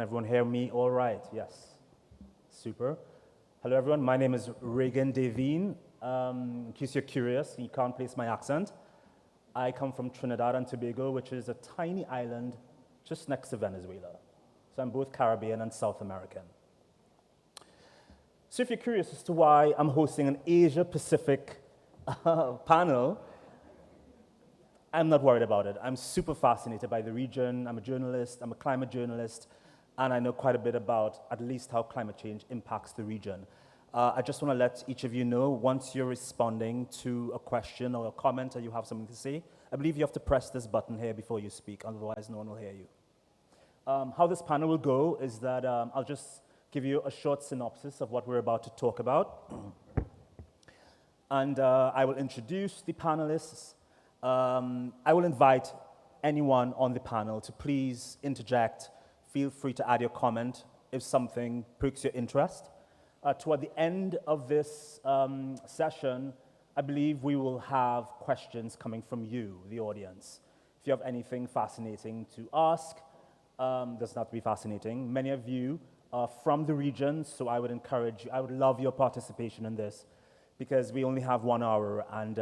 Can everyone hear me all right? Yes. Super. Hello, everyone. My name is Reagan Devine. In case you're curious, you can't place my accent. I come from Trinidad and Tobago, which is a tiny island just next to Venezuela. So I'm both Caribbean and South American. So if you're curious as to why I'm hosting an Asia-Pacific panel, I'm not worried about it. I'm super fascinated by the region. I'm a journalist, I'm a climate journalist, and I know quite a bit about at least how climate change impacts the region. I just want to let each of you know, once you're responding to a question or a comment or you have something to say, I believe you have to press this button here before you speak, otherwise no one will hear you. How this panel will go is that I'll just give you a short synopsis of what we're about to talk about. And I will introduce the panelists. I will invite anyone on the panel to please interject. Feel free to add your comment if something piques your interest. Toward the end of this session, I believe we will have questions coming from you, the audience. If you have anything fascinating to ask, doesn't have to be fascinating. Many of you are from the region, so I would encourage you, I would love your participation in this, because we only have 1 hour, and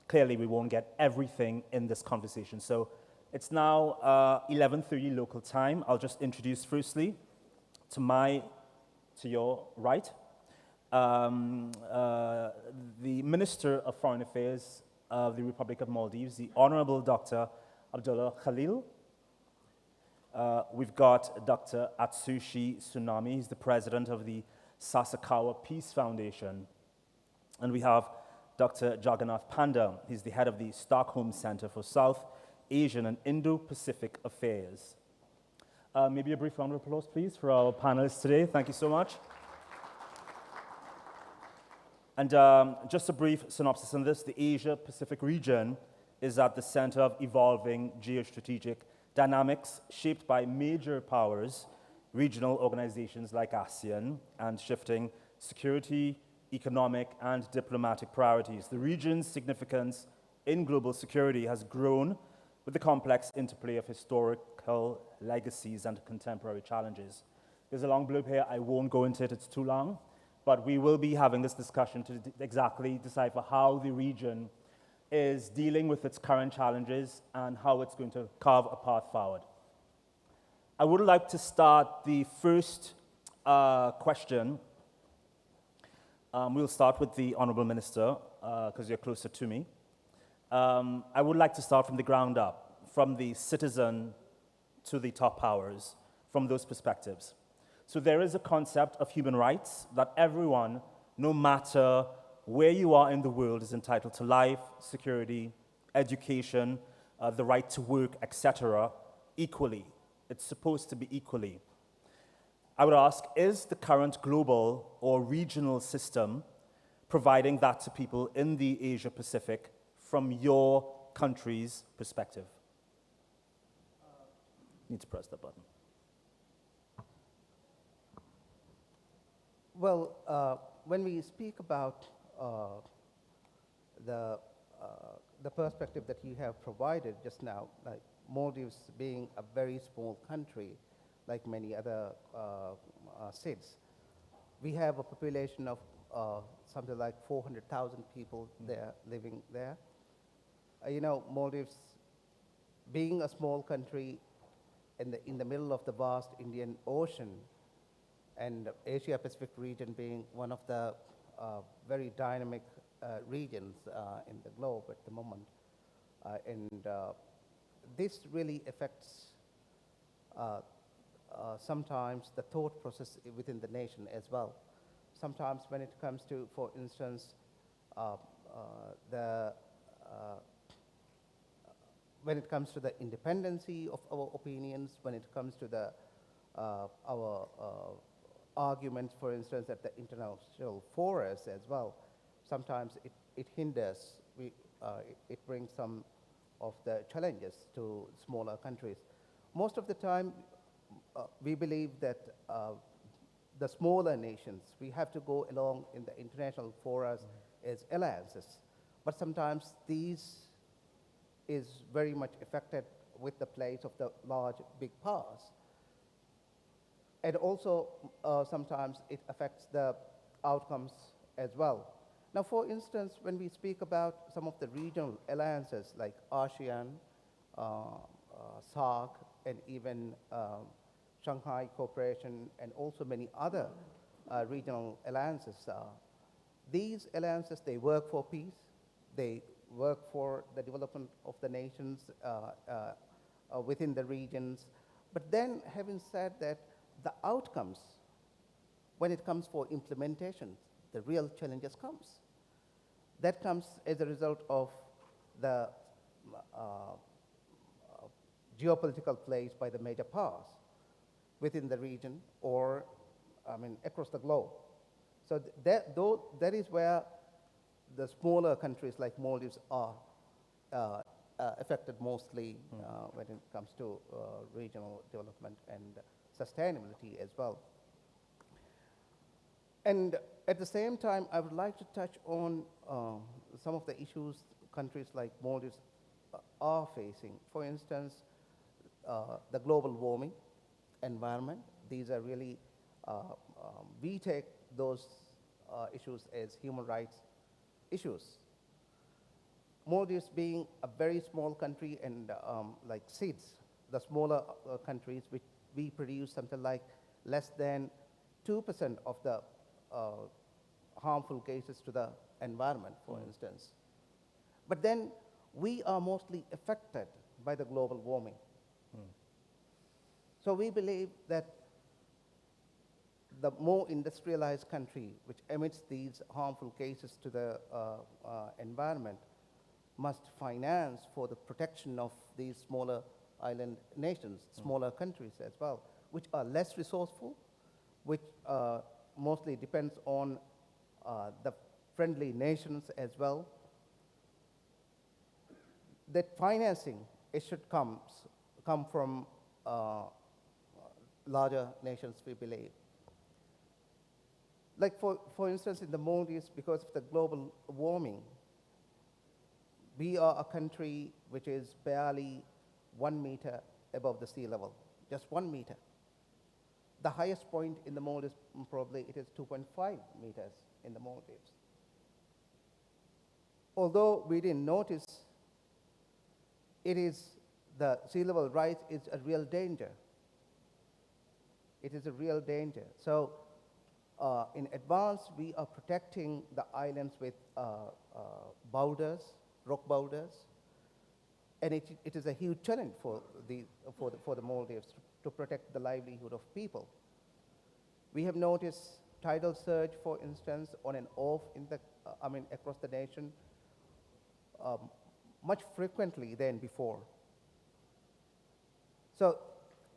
clearly we won't get everything in this conversation. So it's now 11:30 local time. I'll just introduce firstly to your right, the Minister of Foreign Affairs of the Republic of Maldives, the Honorable Dr. Abdullah Khalil. We've got Dr. Atsushi Tsunami. He's the president of the Sasakawa Peace Foundation. And we have Dr. Jagannath Panda. He's the head of the Stockholm Center for South Asian and Indo-Pacific Affairs. Maybe a brief round of applause, please, for our panelists today. Thank you so much. And just a brief synopsis on this. The Asia-Pacific region is at the center of evolving geostrategic dynamics shaped by major powers, regional organizations like ASEAN, and shifting security, economic, and diplomatic priorities. The region's significance in global security has grown with the complex interplay of historical legacies and contemporary challenges. There's a long blurb here. I won't go into it. It's too long. But we will be having this discussion to exactly decipher how the region is dealing with its current challenges and how it's going to carve a path forward. I would like to start the first question. We'll start with the Honorable Minister, because you're closer to me. I would like to start from the ground up, from the citizen to the top powers, from those perspectives. So there is a concept of human rights that everyone, no matter where you are in the world, is entitled to life, security, education, the right to work, etc., equally. It's supposed to be equally. I would ask, is the current global or regional system providing that to people in the Asia-Pacific from your country's perspective? Need to press that button. Well, when we speak about the perspective that you have provided just now, like Maldives being a very small country, like many other states, we have a population of something like 400,000 people there living there. Maldives, being a small country in the middle of the vast Indian Ocean, and Asia-Pacific region being one of the very dynamic regions in the globe at the moment. This really affects sometimes the thought process within the nation as well. Sometimes when it comes to, for instance, when it comes to the independency of our opinions, when it comes to the our arguments, for instance, at the international forums as well, sometimes it hinders, it brings some of the challenges to smaller countries. Most of the time, we believe that the smaller nations, we have to go along in the international forums as alliances. But sometimes these is very much affected with the place of the large, big powers. And also, sometimes it affects the outcomes as well. Now, for instance, when we speak about some of the regional alliances like ASEAN, SAARC, and even Shanghai Cooperation, and also many other regional alliances, these alliances, they work for peace, they work for the development of the nations within the regions. But then, having said that, the outcomes, when it comes for implementation, the real challenges comes. That comes as a result of the geopolitical plays by the major powers within the region or, I mean, across the globe. So that is where the smaller countries like Maldives are affected mostly when it comes to regional development and sustainability as well. And at the same time, I would like to touch on some of the issues countries like Maldives are facing. For instance, the global warming environment. These are really, we take those issues as human rights issues. Maldives being a very small country and like seeds, the smaller countries, which we produce something like less than 2% of the harmful gases to the environment, for instance. But then we are mostly affected by the global warming. So we believe that the more industrialized country which emits these harmful gases to the environment must finance for the protection of these smaller island nations, smaller countries as well, which are less resourceful, which mostly depends on the friendly nations as well. That financing, it should come from larger nations, we believe. Like for instance, in the Maldives, because of the global warming, we are a country which is barely 1 meter above the sea level, just 1 meter. The highest point in the Maldives, probably it is 2.5 meters in the Maldives. Although we didn't notice, it is the sea level rise is a real danger. It is a real danger. So in advance, we are protecting the islands with boulders, rock boulders, and it is a huge challenge for the Maldives to protect the livelihood of people. We have noticed tidal surge, for instance, on and off in the, across the nation, much frequently than before. So,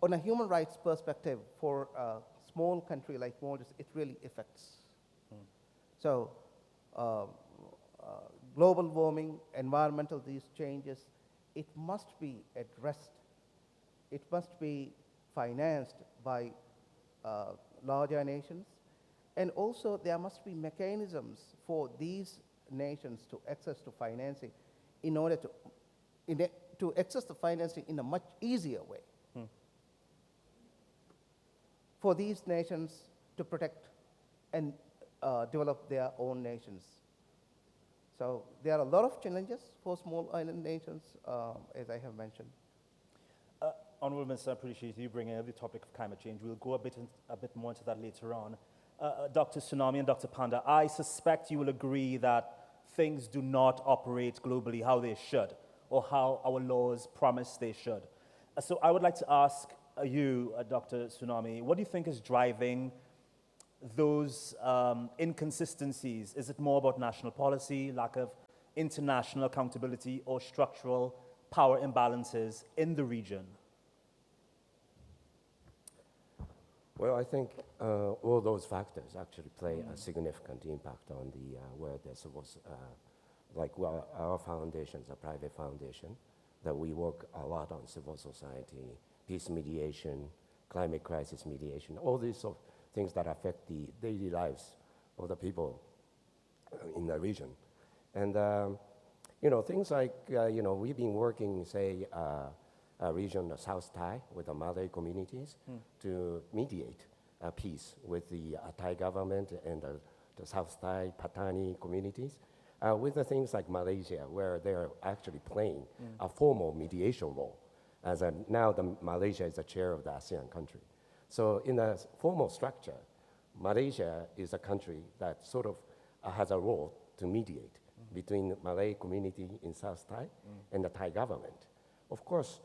on a human rights perspective, for a small country like Maldives, it really affects. So, global warming, environmental these changes, it must be addressed. It must be financed by larger nations. And also there must be mechanisms for these nations to access to financing in order to access the financing in a much easier way. For these nations to protect and develop their own nations. So there are a lot of challenges for small island nations, as I have mentioned. Honourable Minister, I appreciate you bringing up the topic of climate change. We'll go a bit more into that later on. Dr. Tsunami and Dr. Panda, I suspect you will agree that things do not operate globally how they should, or how our laws promise they should. So I would like to ask you, Dr. Tsunami, what do you think is driving those inconsistencies? Is it more about national policy, lack of international accountability, or structural power imbalances in the region? Well, I think all those factors actually play a significant impact on the where there's our foundation is a private foundation that we work a lot on civil society, peace mediation, climate crisis mediation, all these sort of things that affect the daily lives of the people in the region. And things like we've been working, say, a region, the South Thai, with the Malay communities to mediate peace with the Thai government and the South Thai Patani communities, with the things like Malaysia, where they're actually playing a formal mediation role. Now Malaysia is the chair of the ASEAN country. So in a formal structure, Malaysia is a country that sort of has a role to mediate between the Malay community in South Thai and the Thai government. Of course,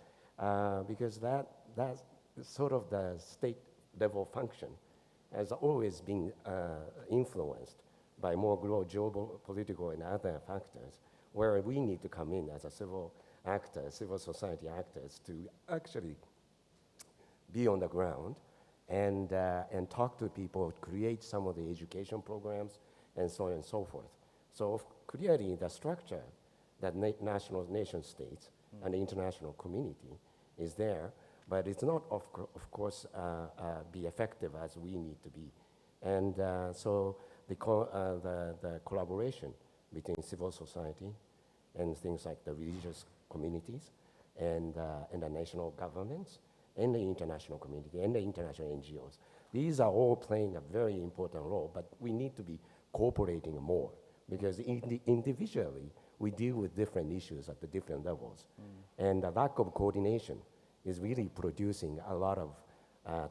because that's sort of the state level function has always been influenced by more geopolitical and other factors, where we need to come in as a civil society actors to actually be on the ground and talk to people, create some of the education programs, and so on and so forth. So clearly the structure that national nation states and the international community is there, but it's not, of course, be effective as we need to be. And so the collaboration between civil society and things like the religious communities and the national governments and the international community and the international NGOs, these are all playing a very important role, but we need to be cooperating more, because individually we deal with different issues at the different levels. And the lack of coordination is really producing a lot of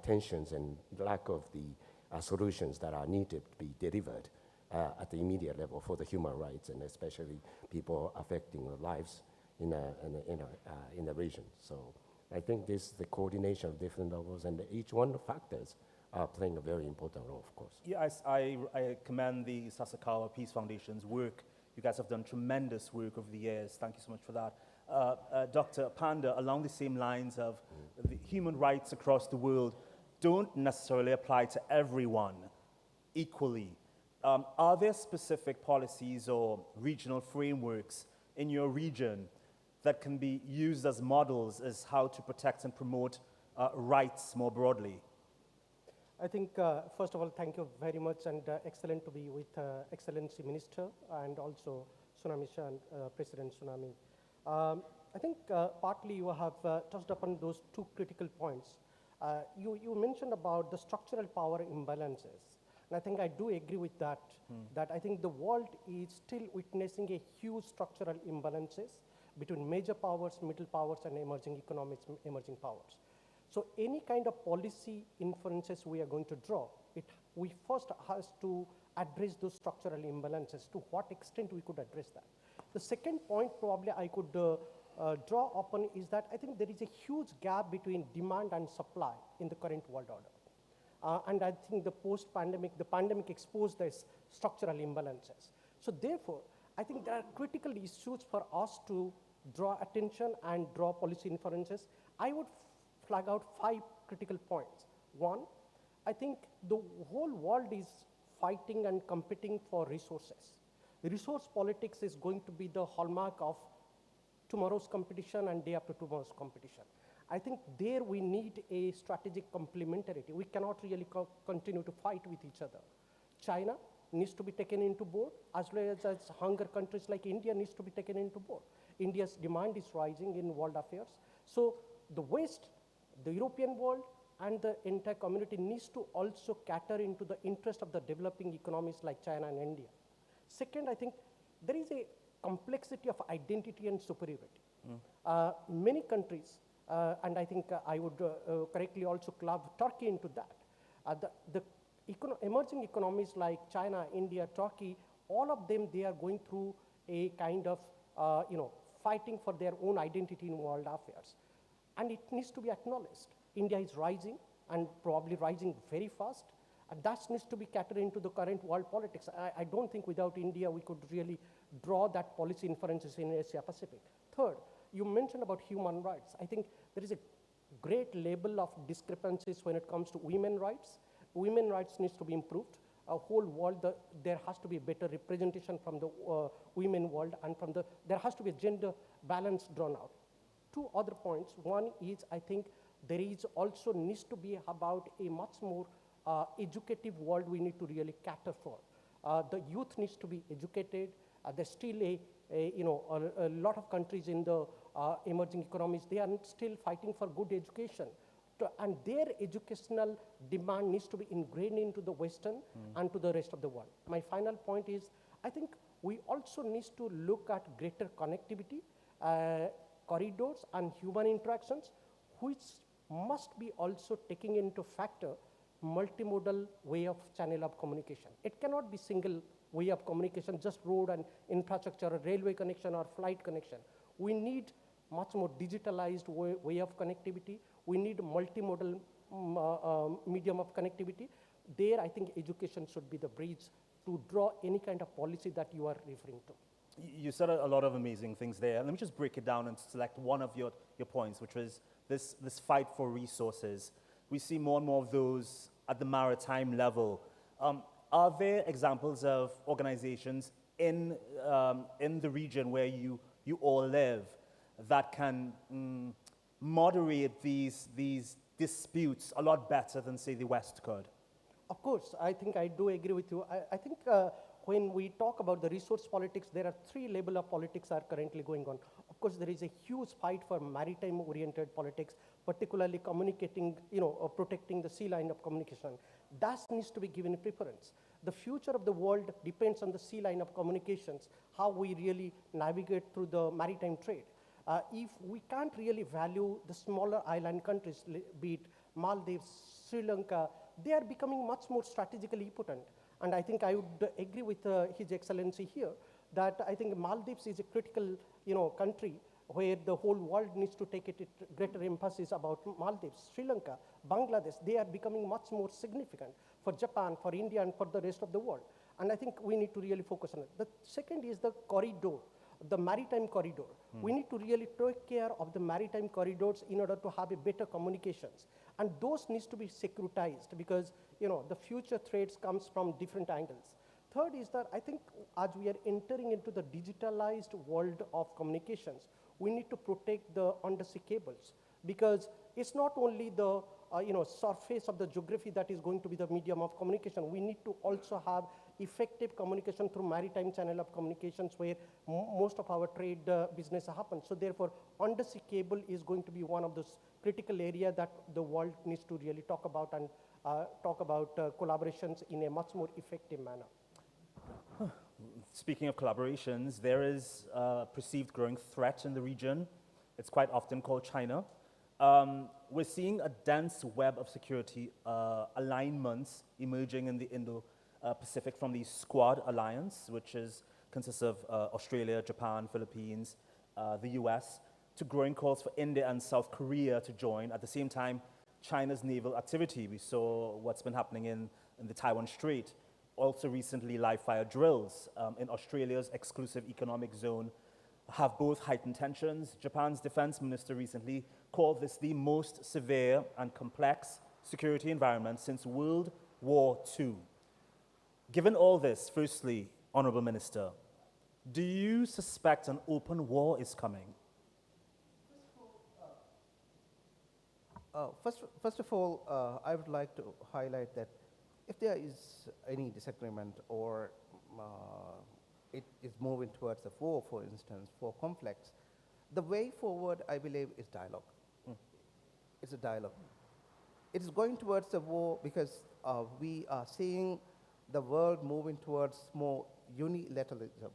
tensions and lack of the solutions that are needed to be delivered at the immediate level for the human rights, and especially people affecting their lives in the region. So I think the coordination of different levels, and each one of the factors are playing a very important role, of course. Yes, I commend the Sasakawa Peace Foundation's work. You guys have done tremendous work over the years. Thank you so much for that. Dr. Panda, along the same lines of the human rights across the world don't necessarily apply to everyone equally. Are there specific policies or regional frameworks in your region that can be used as models as how to protect and promote rights more broadly? I think, first of all, thank you very much, and excellent to be with Excellency Minister and also Tsunami-san, President Tsunami. I think partly you have touched upon those two critical points. You mentioned about the structural power imbalances, and I think I do agree with that, that I think the world is still witnessing a huge structural imbalances between major powers, middle powers, and emerging economies, emerging powers. So any kind of policy inferences we are going to draw, we first has to address those structural imbalances, to what extent we could address that. The second point probably I could draw upon is that I think there is a huge gap between demand and supply in the current world order. And I think the pandemic exposed these structural imbalances. So therefore, I think there are critical issues for us to draw attention and draw policy inferences. I would flag out 5 critical points. One, I think the whole world is fighting and competing for resources. Resource politics is going to be the hallmark of tomorrow's competition and day after tomorrow's competition. I think there we need a strategic complementarity. We cannot really continue to fight with each other. China needs to be taken into board, as well as hunger countries like India needs to be taken into board. India's demand is rising in world affairs. So the West, the European world, and the entire community needs to also cater into the interest of the developing economies like China and India. Second, I think there is a complexity of identity and superiority. Many countries, and I think I would correctly also club Turkey into that. The emerging economies like China, India, Turkey, all of them, they are going through a kind of, fighting for their own identity in world affairs. And it needs to be acknowledged. India is rising, and probably rising very fast. And that needs to be catered into the current world politics. I don't think without India we could really draw that policy inferences in Asia Pacific. Third, you mentioned about human rights. I think there is a great level of discrepancies when it comes to women's rights. Women's rights needs to be improved. A whole world, there has to be better representation from the women world, and there has to be a gender balance drawn out. 2 other points. One is, I think there is also needs to be about a much more educative world we need to really cater for. The youth needs to be educated. There's still a lot of countries in the emerging economies, they are still fighting for good education. and their educational demand needs to be ingrained into the Western and to the rest of the world. My final point is, I think we also need to look at greater connectivity, corridors and human interactions, which must be also taking into factor multimodal way of channel of communication. It cannot be single way of communication, just road and infrastructure, or railway connection or flight connection. We need much more digitalized way of connectivity. We need multimodal medium of connectivity. There, I think education should be the bridge to draw any kind of policy that you are referring to. You said a lot of amazing things there. Let me just break it down and select one of your points, which was this fight for resources. We see more and more of those at the maritime level. Are there examples of organizations in the region where you all live that can moderate these disputes a lot better than, say, the West could? Of course, I think I do agree with you. I think when we talk about the resource politics, there are three levels of politics are currently going on. Of course, there is a huge fight for maritime-oriented politics, particularly communicating, protecting the sea line of communication. That needs to be given preference. The future of the world depends on the sea line of communications, how we really navigate through the maritime trade. If we can't really value the smaller island countries, be it Maldives, Sri Lanka, they are becoming much more strategically important. And I think I would agree with His Excellency here that I think Maldives is a critical, country where the whole world needs to take it greater emphasis about Maldives, Sri Lanka, Bangladesh. They are becoming much more significant for Japan, for India, and for the rest of the world. And I think we need to really focus on it. The second is the corridor, the maritime corridor. We need to really take care of the maritime corridors in order to have a better communications. And those needs to be securitized because, the future threats comes from different angles. Third is that I think as we are entering into the digitalized world of communications, we need to protect the undersea cables because it's not only the surface of the geography that is going to be the medium of communication. We need to also have effective communication through maritime channel of communications where most of our trade business happens. So therefore, undersea cable is going to be one of those critical area that the world needs to really talk about and talk about collaborations in a much more effective manner. Speaking of collaborations, there is a perceived growing threat in the region. It's quite often called China. We're seeing a dense web of security alignments emerging in the Indo-Pacific from the Squad Alliance, which consists of Australia, Japan, Philippines, the US, to growing calls for India and South Korea to join. At the same time, China's naval activity. We saw what's been happening in the Taiwan Strait. Also recently, live fire drills in Australia's exclusive economic zone have both heightened tensions. Japan's defense minister recently called this the most severe and complex security environment since World War II. Given all this, firstly, Honorable Minister, do you suspect an open war is coming? First of all, I would like to highlight that if there is any disagreement or it is moving towards a war, for instance, for conflicts, the way forward, I believe, is dialogue. It's a dialogue. It is going towards a war because we are seeing the world moving towards more unilateralism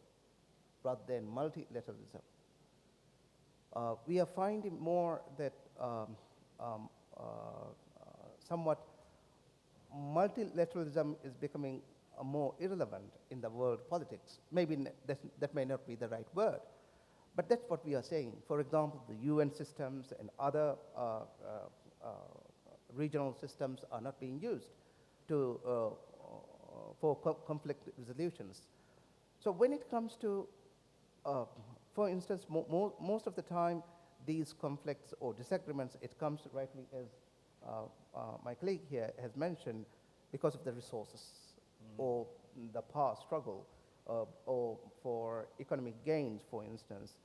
rather than multilateralism. We are finding more that somewhat multilateralism is becoming more irrelevant in the world politics. Maybe that may not be the right word, but that's what we are saying. For example, the UN systems and other regional systems are not being used for conflict resolutions. So when it comes to, for instance, most of the time, these conflicts or disagreements, it comes rightly as my colleague here has mentioned, because of the resources or the power struggle or for economic gains, for instance.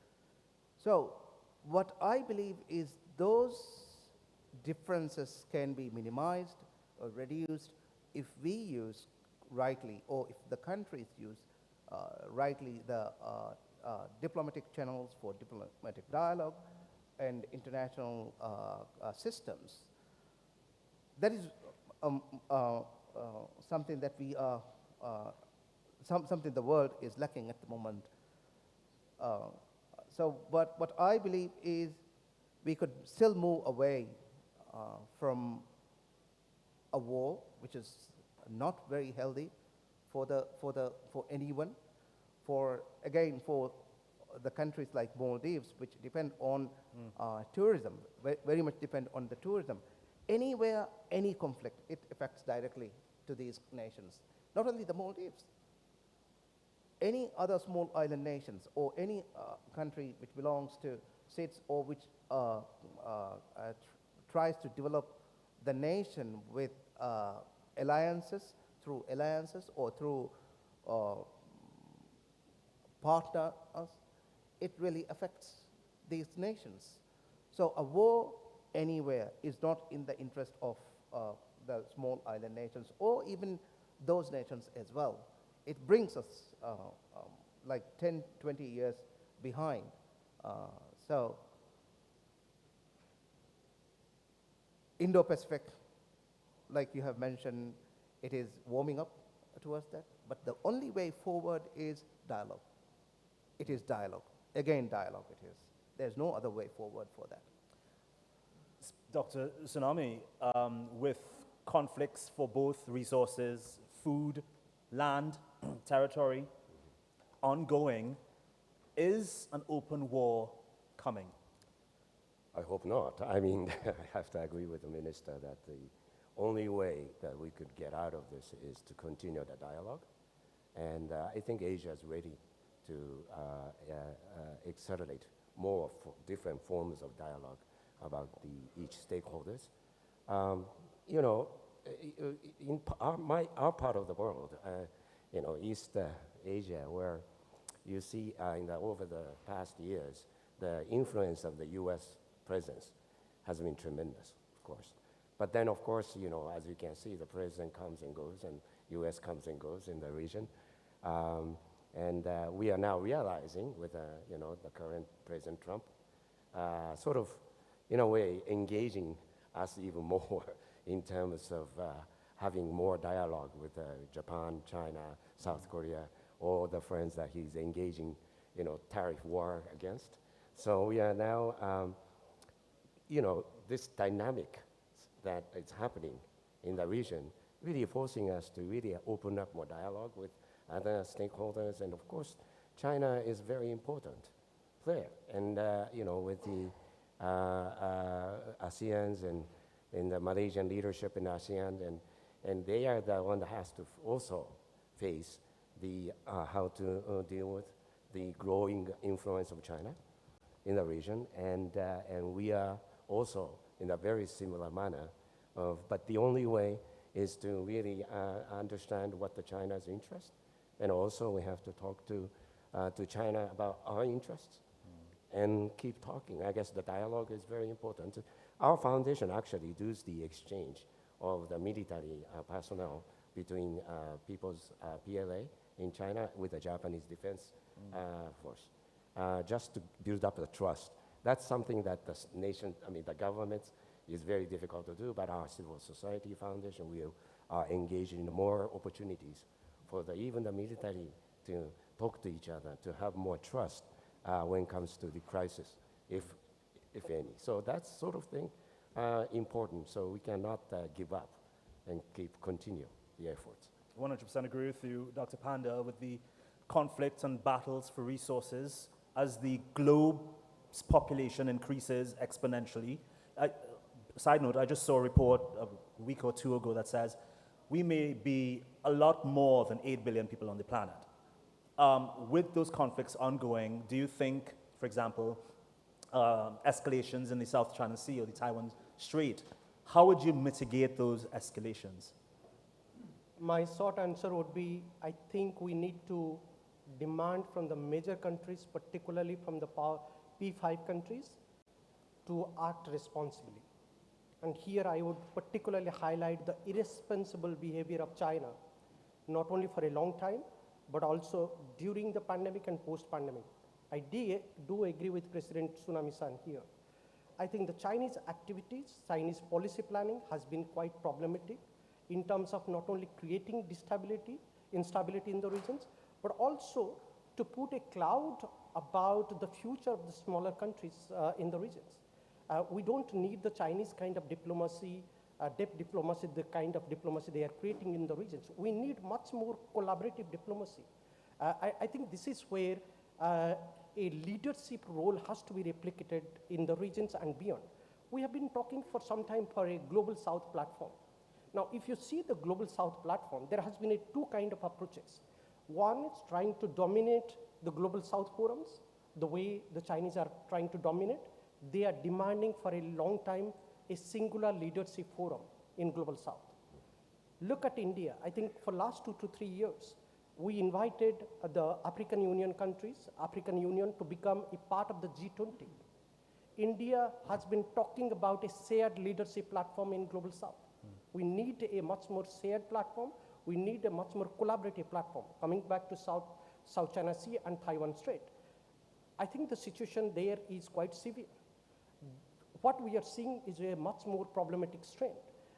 So what I believe is those differences can be minimized or reduced if we use rightly, or if the countries use rightly the diplomatic channels for diplomatic dialogue and international systems. that is something that we are, something the world is lacking at the moment. So what I believe is we could still move away from a war, which is not very healthy for anyone. For the countries like Maldives, which depend on tourism, very much depend on the tourism. Anywhere, any conflict, it affects directly to these nations. Not only the Maldives, any other small island nations or any country which belongs to states or which tries to develop the nation with alliances or through partners, it really affects these nations. So a war anywhere is not in the interest of the small island nations or even those nations as well. It brings us like 10, 20 years behind. So Indo-Pacific, like you have mentioned, it is warming up towards that, but the only way forward is dialogue. It is dialogue. Again, dialogue it is. There's no other way forward for that. Dr. Tsunami, with conflicts for both resources, food, land, territory, ongoing, is an open war coming? I hope not. I mean, I have to agree with the minister that the only way that we could get out of this is to continue the dialogue. And I think Asia is ready to accelerate more different forms of dialogue about each stakeholders. You know, in our part of the world, you know, East Asia, where you see over the past years, the influence of the U.S. presence has been tremendous, of course. But then, of course, you know, as you can see, the president comes and goes, and U.S. comes and goes in the region. And we are now realizing with, you know, the current President Trump, sort of, in a way, engaging us even more in terms of having more dialogue with Japan, China, South Korea, all the friends that he's engaging, you know, tariff war against. So we are now, you know, this dynamic that is happening in the region really forcing us to really open up more dialogue with other stakeholders. And of course, China is a very important player. And, you know, with the ASEANs and the Malaysian leadership in ASEAN, and they are the one that has to also face the, how to deal with the growing influence of China in the region. And we are also in a very similar manner but the only way is to really understand what the China's interest, and also we have to talk to China about our interests and keep talking. I guess the dialogue is very important. Our foundation actually does the exchange of the military personnel between People's PLA in China with the Japanese Defense Force, just to build up the trust. That's something that the nation, I mean the governments, is very difficult to do, but our civil society foundation, we are engaged in more opportunities for even the military to talk to each other, to have more trust when it comes to the crisis, if any. So that's sort of thing important, so we cannot give up and continue the efforts. 100% agree with you, Dr. Panda, with the conflicts and battles for resources as the globe's population increases exponentially. Side note, I just saw a report a week or two ago that says we may be a lot more than 8 billion people on the planet. With those conflicts ongoing, do you think, for example, escalations in the South China Sea or the Taiwan Strait, how would you mitigate those escalations? My short answer would be, I think we need to demand from the major countries, particularly from the P5 countries, to act responsibly. And here I would particularly highlight the irresponsible behavior of China, not only for a long time, but also during the pandemic and post-pandemic. I do agree with President Tsunami-san here. I think the Chinese activities, Chinese policy planning has been quite problematic in terms of not only creating instability in the regions, but also to put a cloud about the future of the smaller countries in the regions. We don't need the Chinese kind of diplomacy, depth diplomacy, the kind of diplomacy they are creating in the regions. We need much more collaborative diplomacy. I think this is where a leadership role has to be replicated in the regions and beyond. We have been talking for some time for a Global South platform. Now, if you see the Global South platform, there has been two kind of approaches. One is trying to dominate the Global South forums, the way the Chinese are trying to dominate. They are demanding for a long time a singular leadership forum in Global South. Look at India. I think for last 2 to 3 years, we invited the African Union countries, African Union to become a part of the G20. India has been talking about a shared leadership platform in Global South. We need a much more shared platform. We need a much more collaborative platform. Coming back to South China Sea and Taiwan Strait, I think the situation there is quite severe. What we are seeing is a much more problematic strain.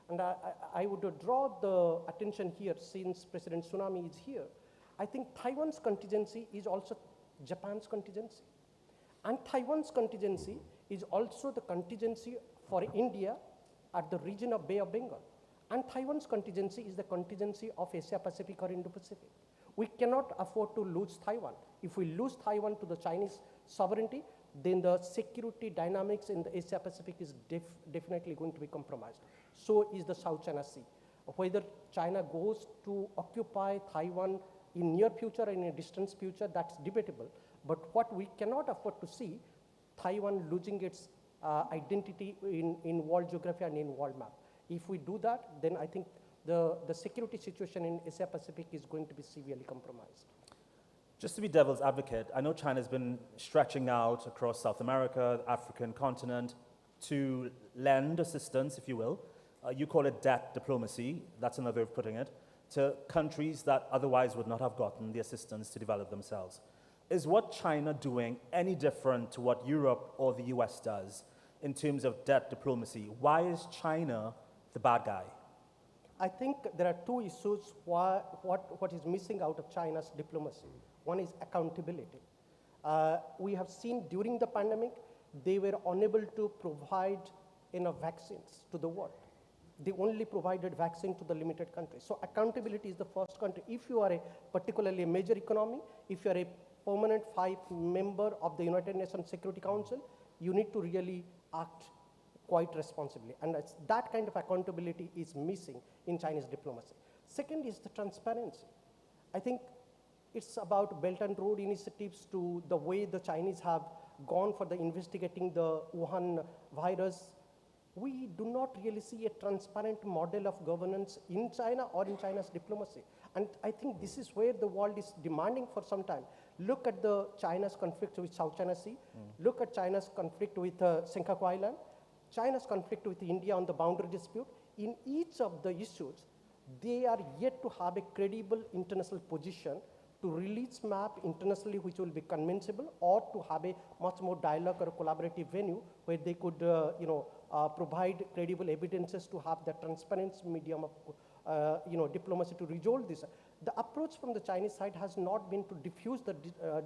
And I would draw the attention here, since President Tsunami is here. I think Taiwan's contingency is also Japan's contingency. And Taiwan's contingency is also the contingency for India at the region of Bay of Bengal. And Taiwan's contingency is the contingency of Asia Pacific or Indo-Pacific. We cannot afford to lose Taiwan. If we lose Taiwan to the Chinese sovereignty, then the security dynamics in the Asia Pacific is definitely going to be compromised. So is the South China Sea. Whether China goes to occupy Taiwan in near future or in a distant future, that's debatable. But what we cannot afford to see, Taiwan losing its identity in world geography and in world map. If we do that, then I think the security situation in Asia Pacific is going to be severely compromised. Just to be devil's advocate, I know China's been stretching out across South America, the African continent, to lend assistance, if you will. You call it debt diplomacy, that's another way of putting it, to countries that otherwise would not have gotten the assistance to develop themselves. Is what China doing any different to what Europe or the US does in terms of debt diplomacy? Why is China the bad guy? I think there are two issues what is missing out of China's diplomacy. One is accountability. We have seen during the pandemic, they were unable to provide enough vaccines to the world. They only provided vaccine to the limited countries. So accountability is the first country. If you are particularly a major economy, if you are a permanent 5 member of the United Nations Security Council, you need to really act quite responsibly. And that kind of accountability is missing in Chinese diplomacy. Second is the transparency. I think it's about Belt and Road initiatives to the way the Chinese have gone for the investigating the Wuhan virus. We do not really see a transparent model of governance in China or in China's diplomacy. And I think this is where the world is demanding for some time. Look at the China's conflict with South China Sea. Look at China's conflict with Senkaku Island. China's conflict with India on the boundary dispute. In each of the issues, they are yet to have a credible international position to release map internationally which will be convincible, or to have a much more dialogue or a collaborative venue where they could provide credible evidences to have the transparent medium of diplomacy to resolve this. The approach from the Chinese side has not been to diffuse the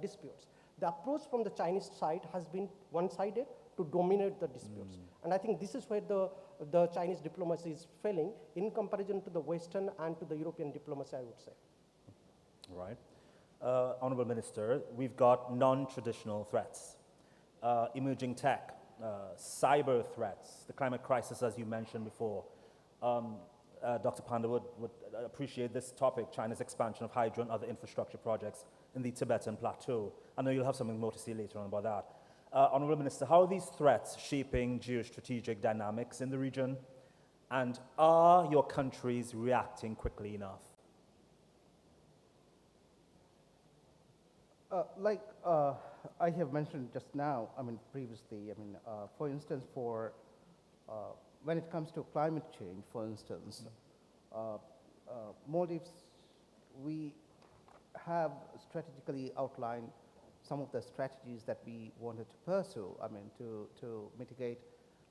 disputes. The approach from the Chinese side has been one-sided to dominate the disputes. And I think this is where the Chinese diplomacy is failing in comparison to the Western and to the European diplomacy, I would say. Right. Honorable Minister, we've got non-traditional threats, emerging tech, cyber threats, the climate crisis, as you mentioned before. Dr. Panda would appreciate this topic, China's expansion of hydro and other infrastructure projects in the Tibetan Plateau. I know you'll have something more to say later on about that. Honorable Minister, how are these threats shaping geostrategic dynamics in the region? And are your countries reacting quickly enough? I have mentioned just now, previously, for instance, when it comes to climate change, for instance, Maldives, we have strategically outlined some of the strategies that we wanted to pursue, to mitigate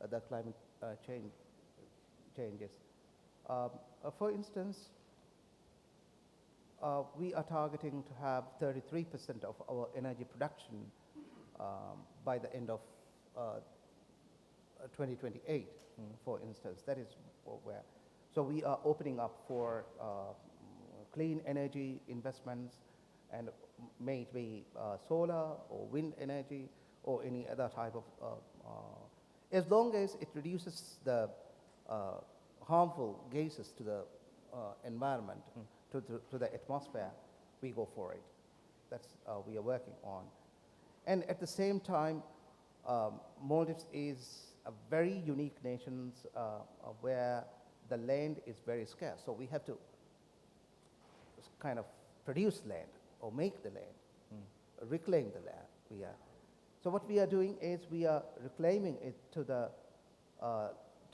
the climate changes. For instance, we are targeting to have 33% of our energy production by the end of 2028, for instance. That is where. So we are opening up for clean energy investments, and may it be solar or wind energy or any other type of, as long as it reduces the harmful gases to the environment, to the atmosphere, we go for it. That's we are working on. And at the same time, Maldives is a very unique nation where the land is very scarce. So we have to kind of produce land or make the land, reclaim the land. So what we are doing is we are reclaiming it to the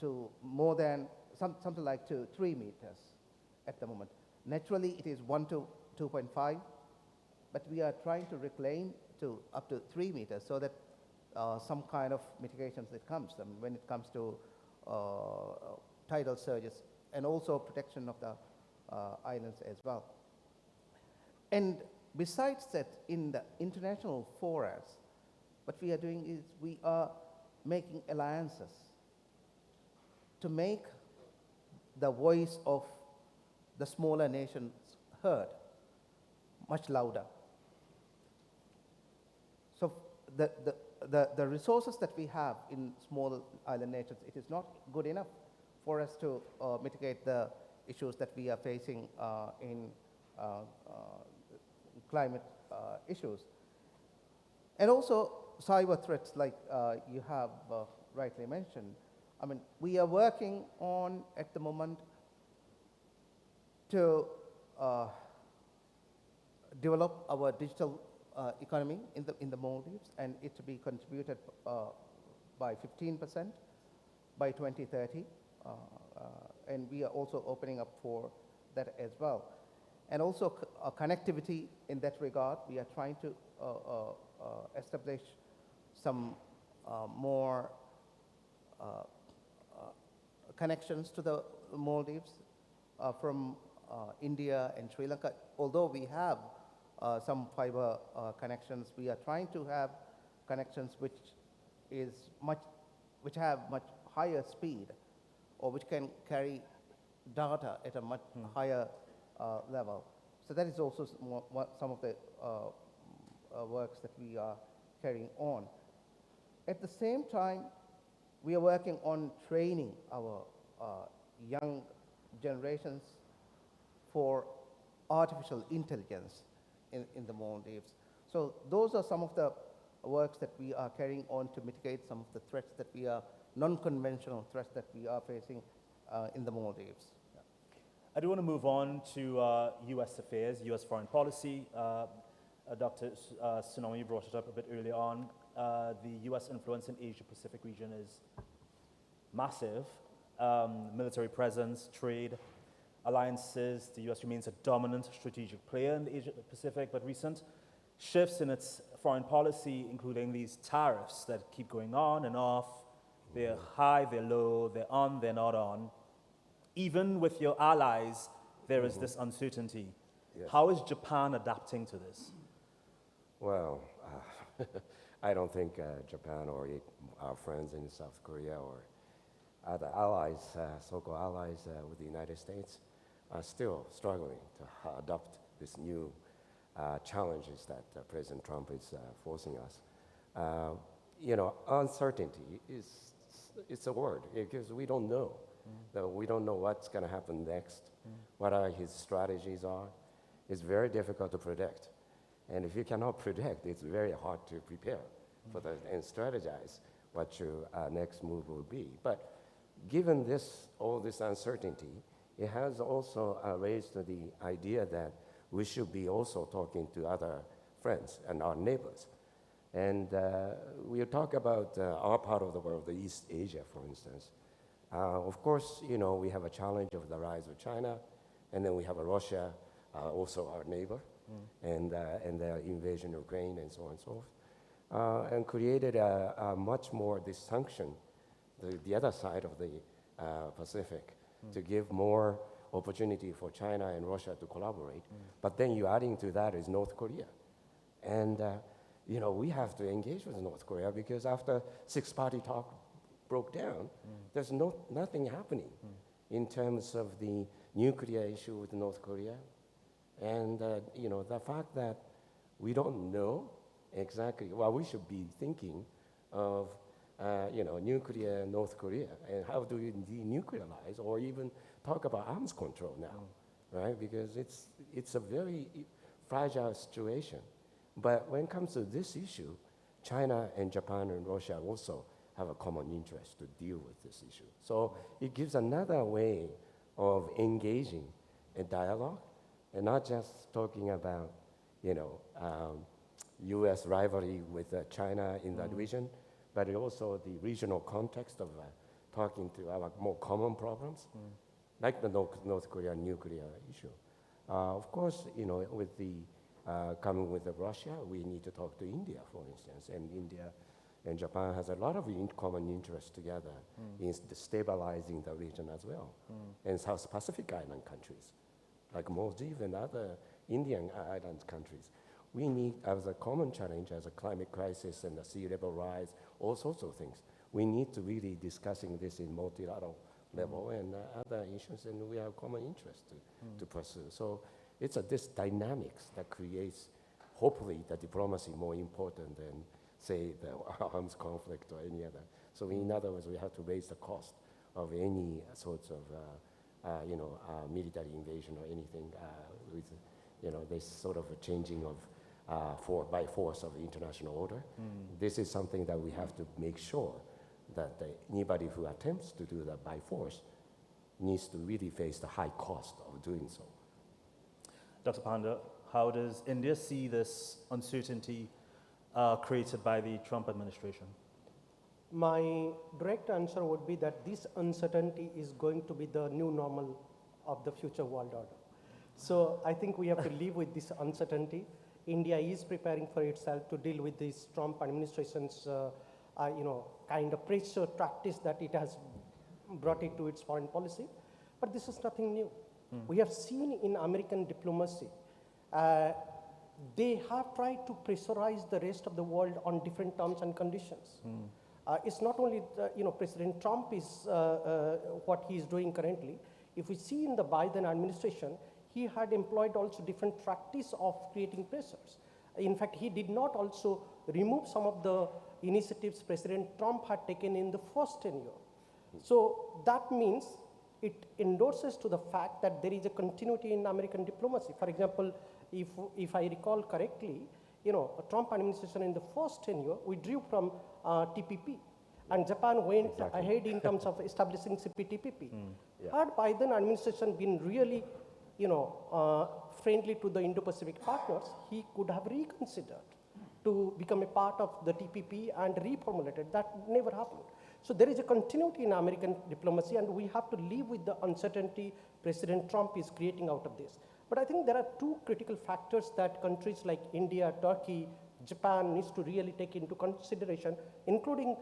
to more than something like 3 meters at the moment. Naturally, it is 1 to 2.5, but we are trying to reclaim to up to 3 meters so that some kind of mitigations that comes when it comes to tidal surges and also protection of the islands as well. And besides that, in the international forums, what we are doing is we are making alliances to make the voice of the smaller nations heard much louder. So the resources that we have in small island nations, it is not good enough for us to mitigate the issues that we are facing in climate issues. And also cyber threats, like you have rightly mentioned. I mean, we are working on, at the moment, to develop our digital economy in the Maldives, and it to be contributed by 15% by 2030. And we are also opening up for that as well. And also connectivity in that regard. We are trying to establish some more connections to the Maldives from India and Sri Lanka. Although we have some fiber connections, we are trying to have connections which have much higher speed, or which can carry data at a much higher level. So that is also some of the works that we are carrying on. At the same time, we are working on training our young generations for artificial intelligence in the Maldives. So those are some of the works that we are carrying on to mitigate some of the threats that we are, non-conventional threats that we are facing in the Maldives. I do want to move on to U.S. affairs, U.S. foreign policy. Dr. Tsunami brought it up a bit earlier on. The U.S. influence in Asia-Pacific region is massive. Military presence, trade, alliances. The U.S. remains a dominant strategic player in the Asia-Pacific, but recent shifts in its foreign policy, including these tariffs that keep going on and off. They're high, they're low, they're on, they're not on. Even with your allies, there is this uncertainty. Yes. How is Japan adapting to this? Well, I don't think Japan or our friends in South Korea or other allies, so-called allies with the United States, are still struggling to adopt this new challenges that President Trump is forcing us. Uncertainty it's a word, because we don't know. We don't know what's going to happen next, what his strategies are. It's very difficult to predict. And if you cannot predict, it's very hard to prepare for that and strategize what your next move will be. But given all this uncertainty, it has also raised the idea that we should be also talking to other friends and our neighbors. And we talk about our part of the world, the East Asia, for instance. Of course, we have a challenge of the rise of China, and then we have Russia, also our neighbor, and the invasion of Ukraine, and so on and so forth, and created a much more dysfunction the other side of the Pacific to give more opportunity for China and Russia to collaborate. But then you're adding to that is North Korea. And we have to engage with North Korea because after six-party talk broke down, there's nothing happening in terms of the nuclear issue with North Korea. And the fact that we don't know exactly, well, we should be thinking of nuclear North Korea and how do we denuclearize or even talk about arms control now, right? Because it's a very fragile situation. But when it comes to this issue, China and Japan and Russia also have a common interest to deal with this issue. So it gives another way of engaging a dialogue and not just talking about, U.S. rivalry with China in that region, but also the regional context of talking to our more common problems, like the North Korea nuclear issue. Of course, with the coming with Russia, we need to talk to India, for instance, and India and Japan has a lot of common interests together in stabilizing the region as well. And South Pacific island countries, like Maldives and other Indian island countries. We need, as a common challenge, as a climate crisis and the sea level rise, all sorts of things. We need to really discussing this in multilateral level and other issues, and we have common interest to pursue. So it's this dynamics that creates, hopefully, the diplomacy more important than, say, the arms conflict or any other. So in other words, we have to raise the cost of any sorts of, military invasion or anything with, this sort of a changing of by force of the international order. This is something that we have to make sure that anybody who attempts to do that by force needs to really face the high cost of doing so. Dr. Panda, how does India see this uncertainty created by the Trump administration? My direct answer would be that this uncertainty is going to be the new normal of the future world order. So I think we have to live with this uncertainty. India is preparing for itself to deal with this Trump administration's, kind of pressure tactics that it has brought it to its foreign policy. But this is nothing new. We have seen in American diplomacy, they have tried to pressurize the rest of the world on different terms and conditions. It's not only, President Trump is what he is doing currently. If we see in the Biden administration, he had employed also different practice of creating pressures. In fact, he did not also remove some of the initiatives President Trump had taken in the first tenure. So that means it endorses to the fact that there is a continuity in American diplomacy. For example, if I recall correctly, Trump administration in the first tenure withdrew from TPP, and Japan went ahead in terms of establishing CPTPP. Had Biden administration been really, friendly to the Indo-Pacific partners, he could have reconsidered to become a part of the TPP and reformulated. That never happened. So there is a continuity in American diplomacy, and we have to live with the uncertainty President Trump is creating out of this. But I think there are two critical factors that countries like India, Turkey, Japan needs to really take into consideration, including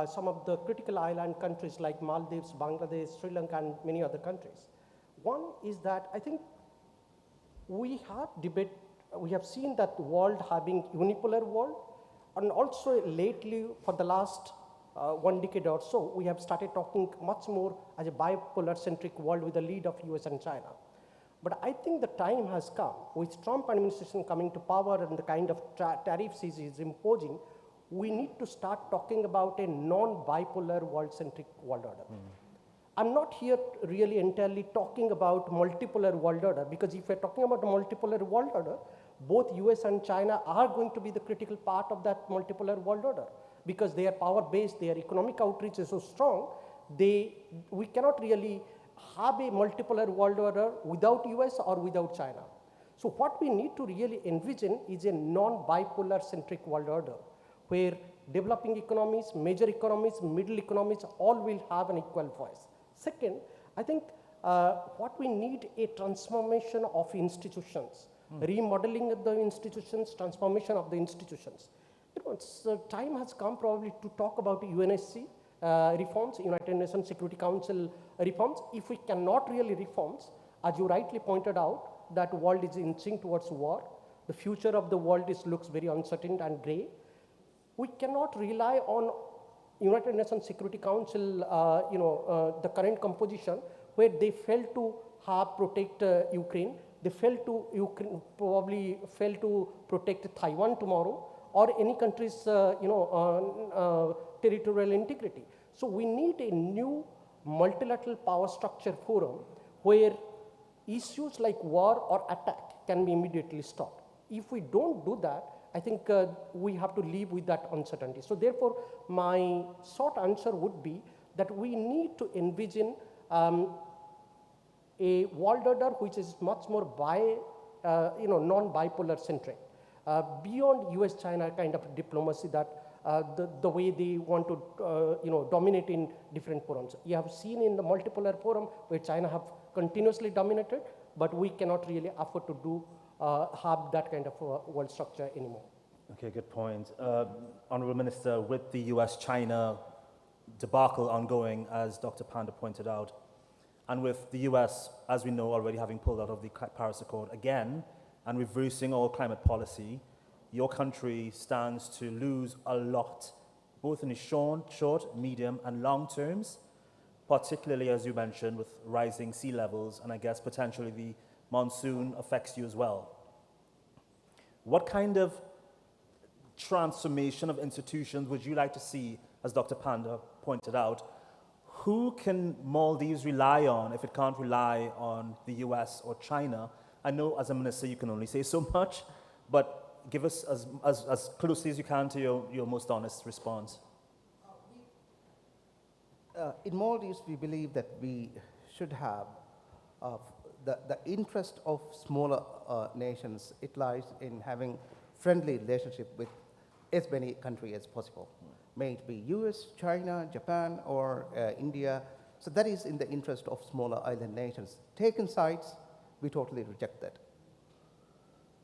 some of the critical island countries like Maldives, Bangladesh, Sri Lanka, and many other countries. One is that I think we have seen that the world having unipolar world, and also lately for the last 1 decade or so, we have started talking much more as a bipolar-centric world with the lead of US and China. But I think the time has come, with Trump administration coming to power and the kind of tariffs he is imposing, we need to start talking about a non-bipolar world-centric world order. I'm not here really entirely talking about multipolar world order, because if we're talking about a multipolar world order, both US and China are going to be the critical part of that multipolar world order, because they are power-based, their economic outreach is so strong, we cannot really have a multipolar world order without US or without China. So what we need to really envision is a non-bipolar centric world order, where developing economies, major economies, middle economies, all will have an equal voice. Second, I think what we need a transformation of institutions, remodeling of the institutions, transformation of the institutions. Time has come probably to talk about UNSC, reforms, United Nations Security Council reforms. If we cannot really reforms, as you rightly pointed out, that world is inching towards war. The future of the world looks very uncertain and gray. We cannot rely on United Nations Security Council, the current composition, where they failed to protect Ukraine. They failed to probably fail to protect Taiwan tomorrow, or any country's territorial integrity. So we need a new multilateral power structure forum where issues like war or attack can be immediately stopped. If we don't do that, I think we have to live with that uncertainty. So therefore, my short answer would be that we need to envision a world order which is much more non-bipolar centric, beyond US-China kind of diplomacy that the way they want to dominate in different forums. You have seen in the multipolar forum where China have continuously dominated, but we cannot really afford to do have that kind of world structure anymore. Okay, good point. Honorable Minister, with the US-China debacle ongoing, as Dr. Panda pointed out, and with the US, as we know, already having pulled out of the Paris Accord again and reversing all climate policy, your country stands to lose a lot, both in the short, medium, and long terms, particularly, as you mentioned, with rising sea levels, and I guess potentially the monsoon affects you as well. What kind of transformation of institutions would you like to see, as Dr. Panda pointed out? Who can Maldives rely on if it can't rely on the US or China? I know as a minister you can only say so much, but give us as closely as you can to your most honest response. In Maldives, we believe that we should have the interest of smaller nations. It lies in having friendly relationship with as many countries as possible. May it be US, China, Japan, or India. So that is in the interest of smaller island nations. Taken sides, we totally reject that.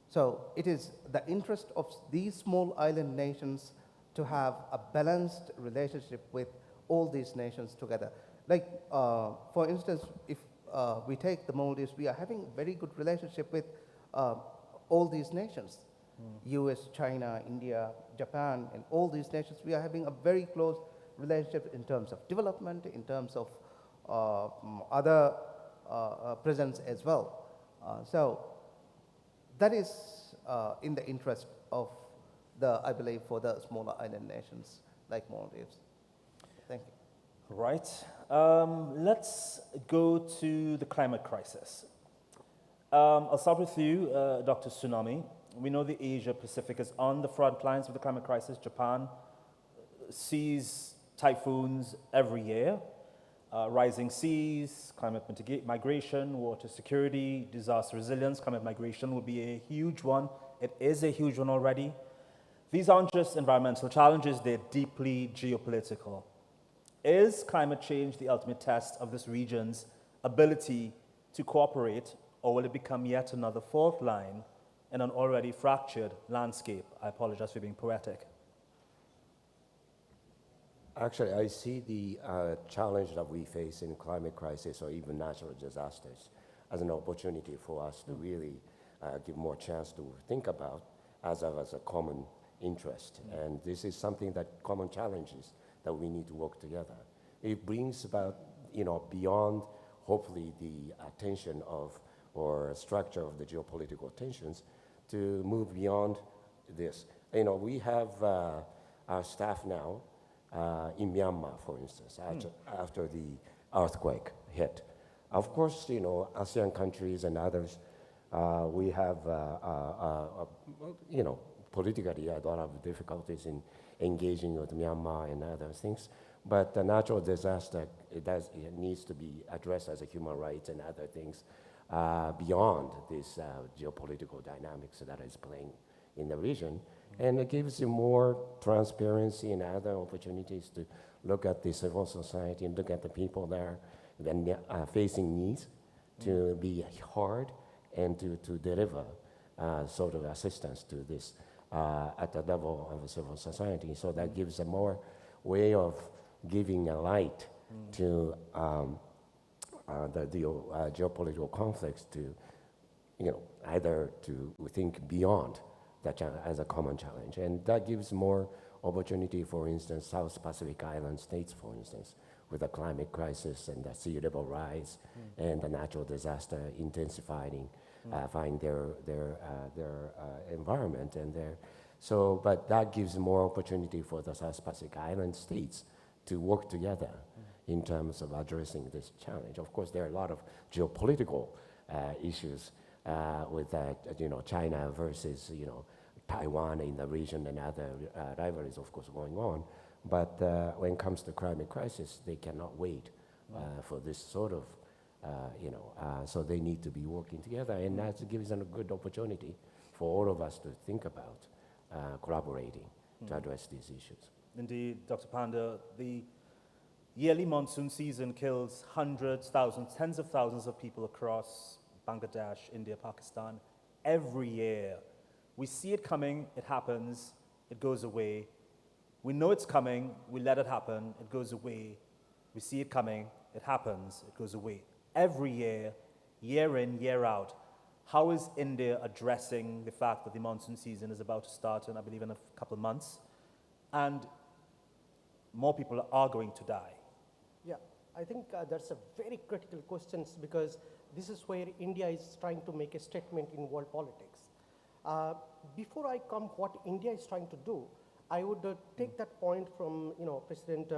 So it is the interest of these small island nations to have a balanced relationship with all these nations together. Like, for instance, if we take the Maldives, we are having a very good relationship with all these nations. US, China, India, Japan, and all these nations, we are having a very close relationship in terms of development, in terms of other presence as well. So that is in the interest of I believe, for the smaller island nations like Maldives. Thank you. Right. Let's go to the climate crisis. I'll start with you, Dr. Tsunami. We know the Asia Pacific is on the front lines of the climate crisis. Japan sees typhoons every year. Rising seas, climate migration, water security, disaster resilience, climate migration will be a huge one. It is a huge one already. These aren't just environmental challenges, they're deeply geopolitical. Is climate change the ultimate test of this region's ability to cooperate, or will it become yet another fault line in an already fractured landscape? I apologize for being poetic. Actually, I see the challenge that we face in climate crisis or even natural disasters as an opportunity for us to really give more chance to think about as a common interest. And this is something that common challenges that we need to work together. It brings about, beyond hopefully the tension of or structure of the geopolitical tensions to move beyond this. We have our staff now in Myanmar, for instance, after the earthquake hit. Of course, ASEAN countries and others, we have, politically a lot of difficulties in engaging with Myanmar and other things. But the natural disaster, it needs to be addressed as a human rights and other things beyond this geopolitical dynamics that is playing in the region. And it gives you more transparency and other opportunities to look at the civil society and look at the people there then facing needs to be heard and to deliver sort of assistance to this at the level of a civil society. So that gives a more way of giving a light to the geopolitical conflicts to, either to think beyond that as a common challenge. And that gives more opportunity, for instance, South Pacific Island states, for instance, with the climate crisis and the sea level rise and the natural disaster intensifying, find their environment and but that gives more opportunity for the South Pacific Island states to work together in terms of addressing this challenge. Of course, there are a lot of geopolitical issues with China versus Taiwan in the region and other rivalries, of course, going on. But when it comes to climate crisis, they cannot wait for this sort of, so they need to be working together, and that gives them a good opportunity for all of us to think about collaborating to address these issues. Indeed, Dr. Panda, the yearly monsoon season kills hundreds, thousands, tens of thousands of people across Bangladesh, India, Pakistan every year. We see it coming, it happens, it goes away. We know it's coming, we let it happen, it goes away. We see it coming, it happens, it goes away. Every year, year in, year out. How is India addressing the fact that the monsoon season is about to start in, I believe, in a couple of months, and more people are going to die? Yeah, I think that's a very critical question, because this is where India is trying to make a statement in world politics. Before I come what India is trying to do, I would take that point from President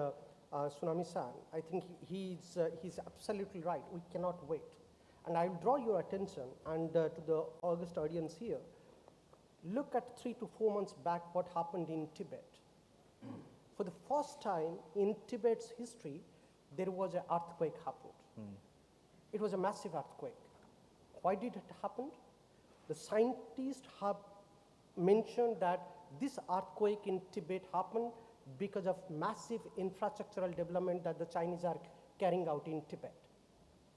Tsunami-san. I think he's absolutely right. We cannot wait. And I'll draw your attention and to the august audience here. Look at 3 to 4 months back what happened in Tibet. For the first time in Tibet's history, there was an earthquake happened. It was a massive earthquake. Why did it happen? The scientists have mentioned that this earthquake in Tibet happened because of massive infrastructural development that the Chinese are carrying out in Tibet.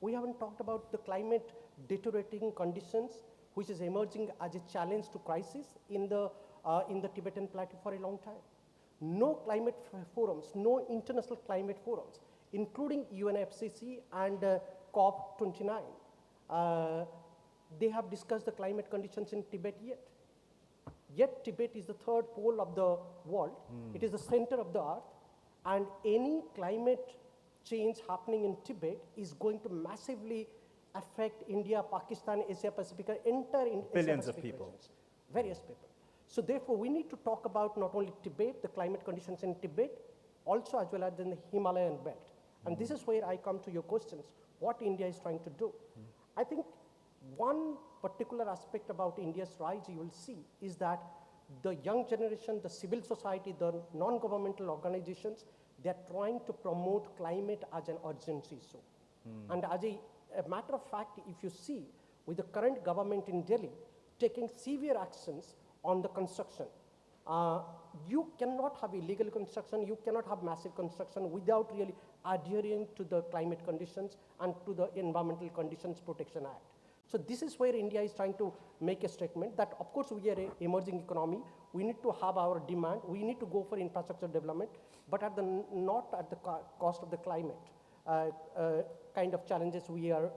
We haven't talked about the climate deteriorating conditions, which is emerging as a challenge to crisis in the Tibetan plateau for a long time. No climate forums, no international climate forums, including UNFCCC and COP29. They have discussed the climate conditions in Tibet yet. Yet Tibet is the third pole of the world. It is the center of the earth, and any climate change happening in Tibet is going to massively affect India, Pakistan, Asia Pacific, entire Billions of people. Regions, various people. So therefore, we need to talk about not only Tibet, the climate conditions in Tibet, also as well as in the Himalayan belt. And this is where I come to your questions, what India is trying to do. I think one particular aspect about India's rise you will see is that the young generation, the civil society, the non-governmental organizations, they're trying to promote climate as an urgency issue. And as a matter of fact, if you see with the current government in Delhi taking severe actions on the construction, you cannot have illegal construction, you cannot have massive construction without really adhering to the climate conditions and to the Environmental Conditions Protection Act. So this is where India is trying to make a statement that, of course, we are an emerging economy. We need to have our demand. We need to go for infrastructure development, but not at the cost of the climate kind of challenges we are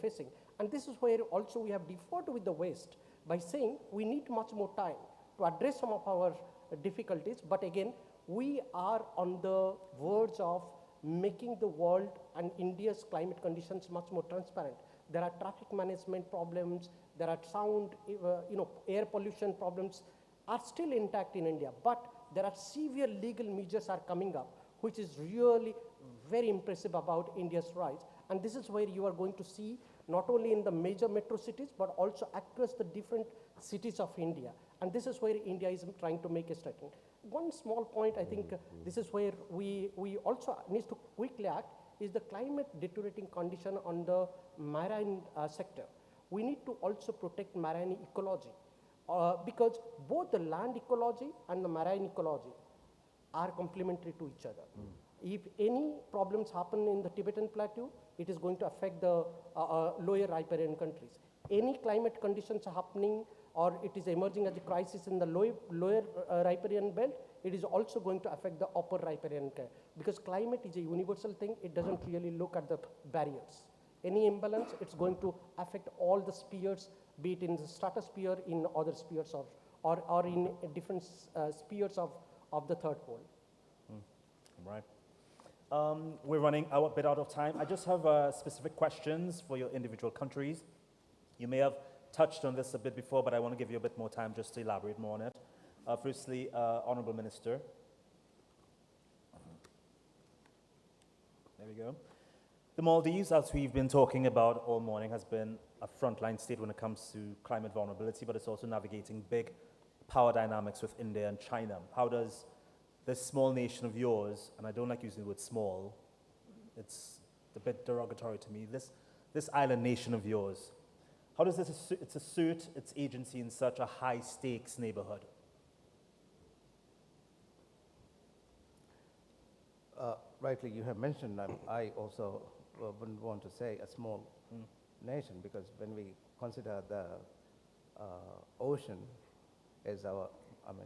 facing. And this is where also we have deferred with the West by saying we need much more time to address some of our difficulties. But again, we are on the verge of making the world and India's climate conditions much more transparent. There are traffic management problems, there are sound, air pollution problems are still intact in India, but there are severe legal measures are coming up, which is really very impressive about India's rise. And this is where you are going to see not only in the major metro cities, but also across the different cities of India. And this is where India is trying to make a statement. One small point, I think this is where we also need to quickly act, is the climate deteriorating condition on the marine sector. We need to also protect marine ecology because both the land ecology and the marine ecology are complementary to each other. If any problems happen in the Tibetan plateau, it is going to affect the lower riparian countries. Any climate conditions happening or it is emerging as a crisis in the lower riparian belt, it is also going to affect the upper riparian belt. Because climate is a universal thing, it doesn't really look at the barriers. Any imbalance, it's going to affect all the spheres, be it in the stratosphere, in other spheres, or in different spheres of the third pole. Right. We're running a bit out of time. I just have specific questions for your individual countries. You may have touched on this a bit before, but I want to give you a bit more time just to elaborate more on it. Firstly, Honorable Minister. There we go. The Maldives, as we've been talking about all morning, has been a frontline state when it comes to climate vulnerability, but it's also navigating big power dynamics with India and China. How does this small nation of yours, and I don't like using the word small, it's a bit derogatory to me, this island nation of yours, how does this assert its agency in such a high-stakes neighborhood? Rightly, you have mentioned, I also wouldn't want to say a small nation, because when we consider the ocean as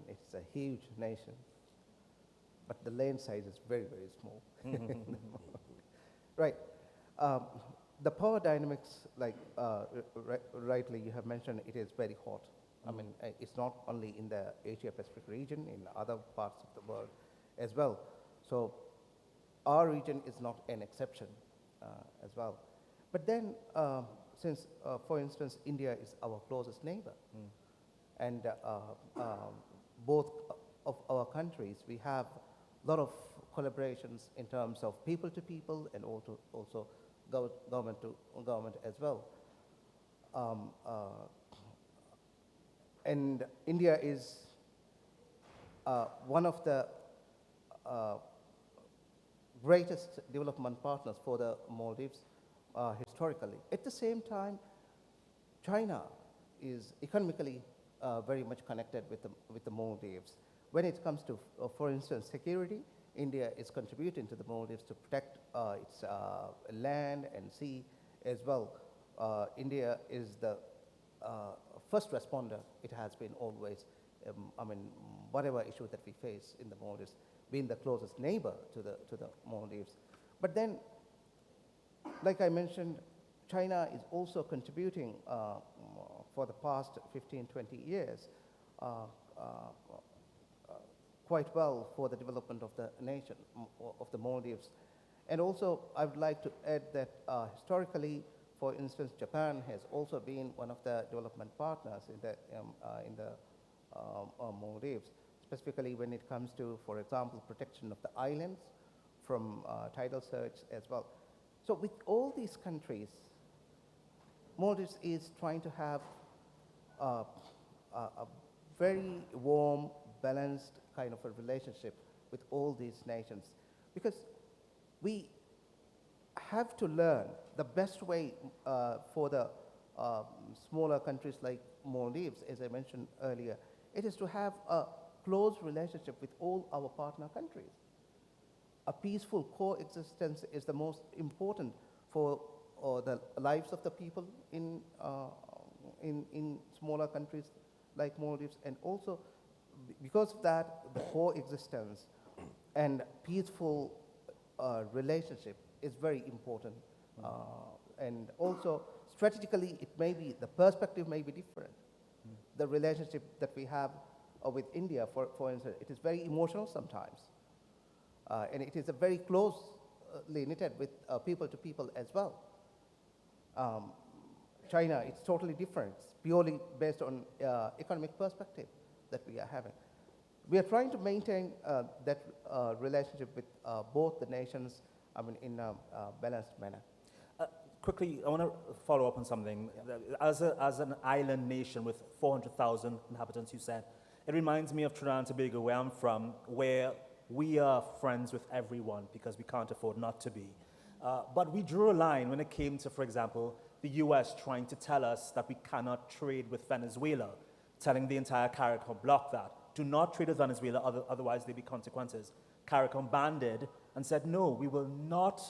it's a huge nation, but the land size is very, very small. Right. The power dynamics, like rightly you have mentioned, it is very hot. I mean, it's not only in the Asia-Pacific region, in other parts of the world as well. So our region is not an exception as well. But then, since, for instance, India is our closest neighbor, and both of our countries, we have a lot of collaborations in terms of people to people and also government to government as well. And India is one of the greatest development partners for the Maldives historically. At the same time, China is economically very much connected with the Maldives. When it comes to, for instance, security, India is contributing to the Maldives to protect its land and sea as well. India is the first responder. It has been always, whatever issue that we face in the Maldives, being the closest neighbor to the Maldives. But then, like I mentioned, China is also contributing for the past 15, 20 years quite well for the development of the nation, of the Maldives. And also, I would like to add that historically, for instance, Japan has also been one of the development partners in the Maldives, specifically when it comes to, for example, protection of the islands from tidal surge as well. So with all these countries, Maldives is trying to have a very warm, balanced kind of a relationship with all these nations, because we have to learn the best way for the smaller countries like Maldives, as I mentioned earlier. It is to have a close relationship with all our partner countries. A peaceful coexistence is the most important for the lives of the people in smaller countries like Maldives, and also because of that, the coexistence and peaceful relationship is very important. And also, strategically, it may be, the perspective may be different. The relationship that we have with India, for instance, it is very emotional sometimes. And it is a very closely knitted with people to people as well. China, it's totally different. It's purely based on economic perspective that we are having. We are trying to maintain that relationship with both the nations, in a balanced manner. Quickly, I want to follow up on something. As an island nation with 400,000 inhabitants, you said, it reminds me of Trinidad and Tobago, where I'm from, where we are friends with everyone because we can't afford not to be. But we drew a line when it came to, for example, the US trying to tell us that we cannot trade with Venezuela, telling the entire CARICOM block that. Do not trade with Venezuela, otherwise there'll be consequences. CARICOM banded and said, no, we will not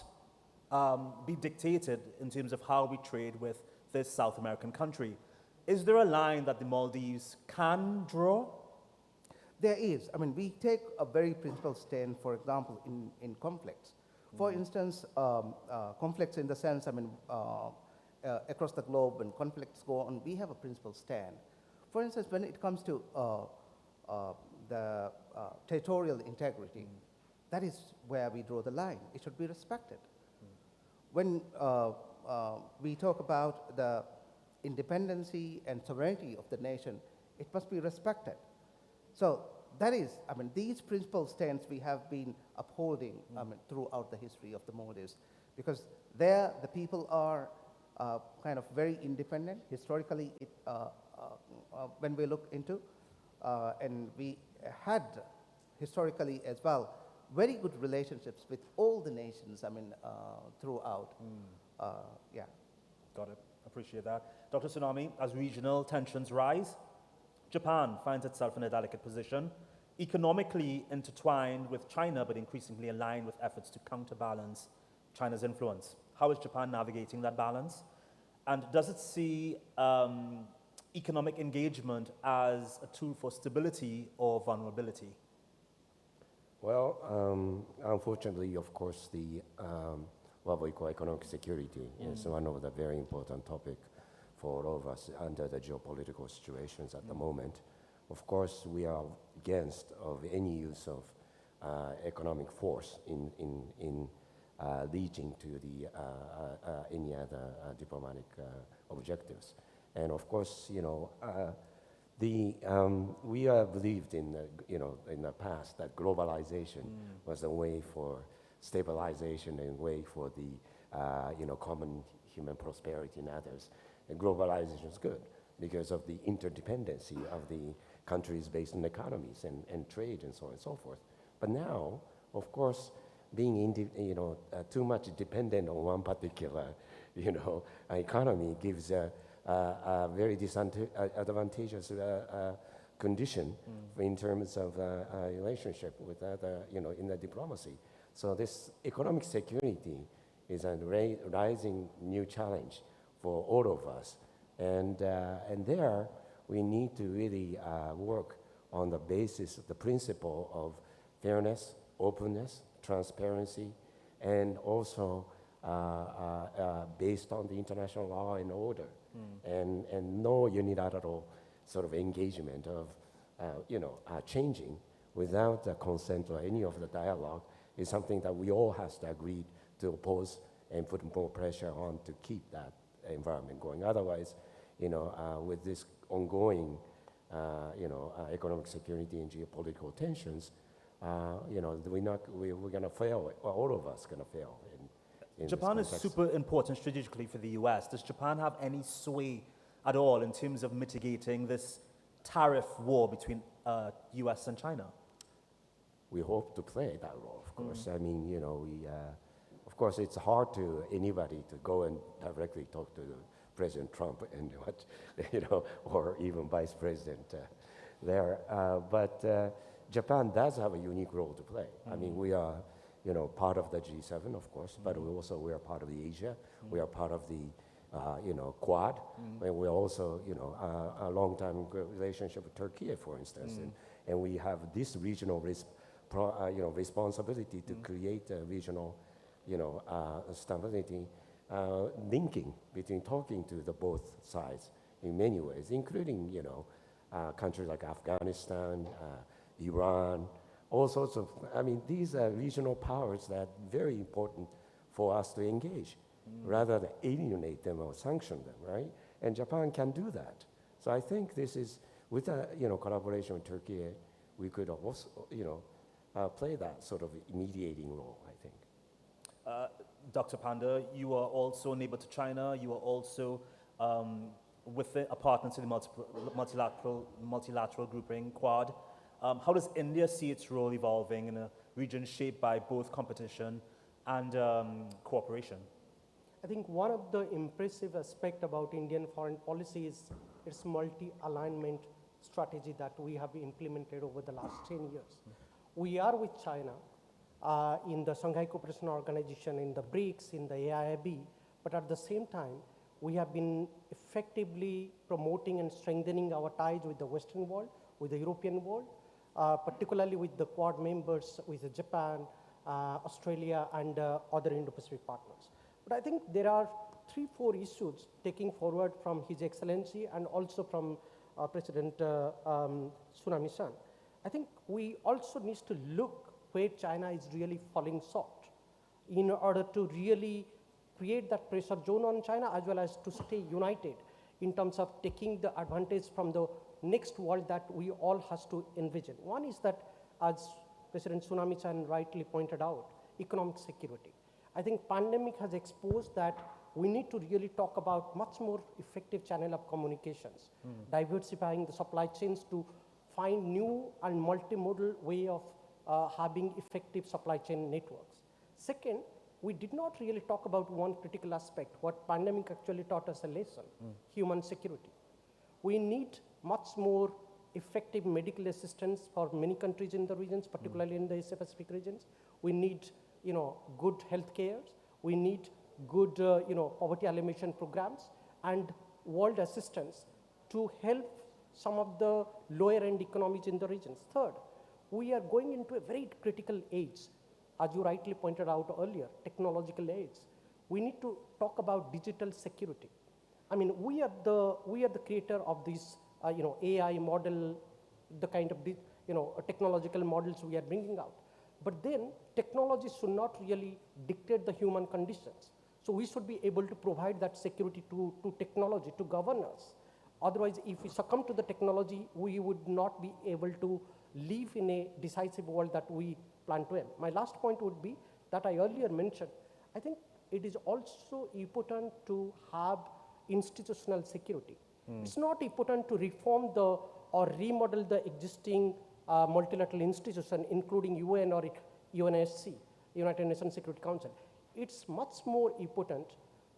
be dictated in terms of how we trade with this South American country. Is there a line that the Maldives can draw? There is. I mean, we take a very principled stand, for example, in conflicts. For instance, conflicts in the sense, I mean, across the globe, when conflicts go on, we have a principled stand. For instance, when it comes to the territorial integrity, that is where we draw the line. It should be respected. When we talk about the independency and sovereignty of the nation, it must be respected. So that is, I mean, these principal stands we have been upholding throughout the history of the Maldives, because there the people are kind of very independent. Historically, when we look into, and we had historically as well very good relationships with all the nations, I mean, throughout. Yeah. Got it. Appreciate that. Dr. Tsunami, as regional tensions rise, Japan finds itself in a delicate position, economically intertwined with China, but increasingly aligned with efforts to counterbalance China's influence. How is Japan navigating that balance? And does it see economic engagement as a tool for stability or vulnerability? Well, unfortunately, of course, the what we call economic security is one of the very important topic for all of us under the geopolitical situations at the moment. Of course, we are against of any use of economic force in leading to the any other diplomatic objectives. And of course, you know, we have believed in in the past that globalization was a way for stabilization and way for the common human prosperity and others. And globalization is good because of the interdependency of the countries based on economies and trade and so on and so forth. But now, of course, being too much dependent on one particular economy gives a very disadvantageous condition in terms of relationship with other, in the diplomacy. So this economic security is a rising new challenge for all of us. And there, we need to really work on the basis of the principle of fairness, openness, transparency, and also based on the international law and order, and no unilateral sort of engagement of, changing without the consent or any of the dialogue is something that we all have to agree to oppose and put more pressure on to keep that environment going. Otherwise, with this ongoing, economic security and geopolitical tensions, we're going to fail. All of us going to fail. In Japan is super important strategically for the U.S. Does Japan have any sway at all in terms of mitigating this tariff war between U.S. and China? We hope to play that role, of course. I mean, of course, it's hard to anybody to go and directly talk to President Trump and or even Vice President there. But Japan does have a unique role to play. I mean, we are, part of the G7, of course, but we are part of the Asia. We are part of the, Quad, and we also, a long-time relationship with Turkey, for instance, and we have this regional responsibility to create a regional, stability, linking between talking to the both sides in many ways, including, countries like Afghanistan, Iran, all sorts of, these are regional powers that are very important for us to engage, rather than alienate them or sanction them, right? And Japan can do that. So I think this is, with a, collaboration with Turkey, we could also, play that sort of mediating role, I think. Dr. Panda, you are also neighbor to China. You are also a partner to the multilateral grouping, Quad. How does India see its role evolving in a region shaped by both competition and cooperation? I think one of the impressive aspects about Indian foreign policy is its multi-alignment strategy that we have implemented over the last 10 years. We are with China in the Shanghai Cooperation Organization, in the BRICS, in the AIIB, but at the same time, we have been effectively promoting and strengthening our ties with the Western world, with the European world, particularly with the Quad members, with Japan, Australia, and other Indo-Pacific partners. But I think there are 3-4 issues taking forward from His Excellency and also from President Tsunami-san. I think we also need to look where China is really falling short in order to really create that pressure zone on China, as well as to stay united in terms of taking the advantage from the next world that we all has to envision. One is that, as President Tsunami-san rightly pointed out, economic security. I think pandemic has exposed that we need to really talk about much more effective channel of communications, diversifying the supply chains to find new and multimodal way of having effective supply chain networks. Second, we did not really talk about one critical aspect, what pandemic actually taught us a lesson, human security. We need much more effective medical assistance for many countries in the regions, particularly in the Asia Pacific regions. We need, good health care. We need good, poverty elimination programs and world assistance to help some of the lower end economies in the regions. Third, we are going into a very critical age, as you rightly pointed out earlier, technological age. We need to talk about digital security. I mean, we are the creator of this, AI model, the kind of, technological models we are bringing out. But then technology should not really dictate the human conditions. So we should be able to provide that security to technology, to govern us. Otherwise, if we succumb to the technology, we would not be able to live in a decisive world that we plan to end. My last point would be that I earlier mentioned, I think it is also important to have institutional security. It's not important to reform or remodel the existing multilateral institution, including UN or UNSC, United Nations Security Council. It's much more important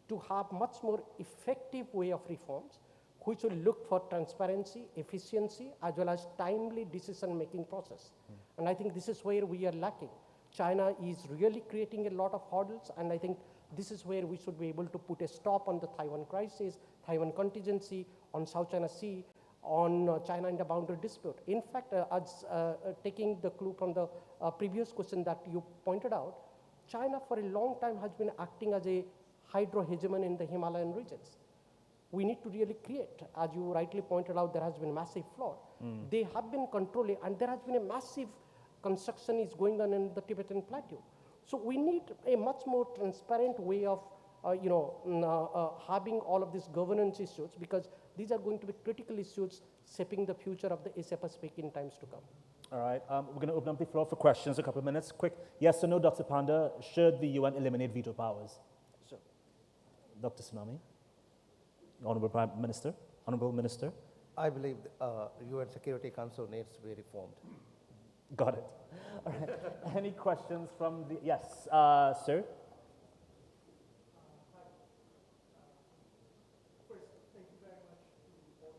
to have much more effective way of reforms, which will look for transparency, efficiency, as well as timely decision-making process. And I think this is where we are lacking. China is really creating a lot of hurdles, and I think this is where we should be able to put a stop on the Taiwan crisis, Taiwan contingency, on South China Sea, on China and the boundary dispute. In fact, taking the clue from the previous question that you pointed out, China for a long time has been acting as a hydro-hegemon in the Himalayan regions. We need to really create, as you rightly pointed out, there has been massive flood. They have been controlling, and there has been a massive construction is going on in the Tibetan plateau. So we need a much more transparent way of, having all of these governance issues, because these are going to be critical issues shaping the future of the Asia Pacific in times to come. All right, we're going to open up the floor for questions, a couple of minutes. Quick, yes or no, Dr. Panda, should the UN eliminate veto powers? So, Dr. Tsunami, Honorable Prime Minister, Honorable Minister. I believe the UN Security Council needs to be reformed. Got it. All right. Any questions from the, yes, sir? First, thank you very much to all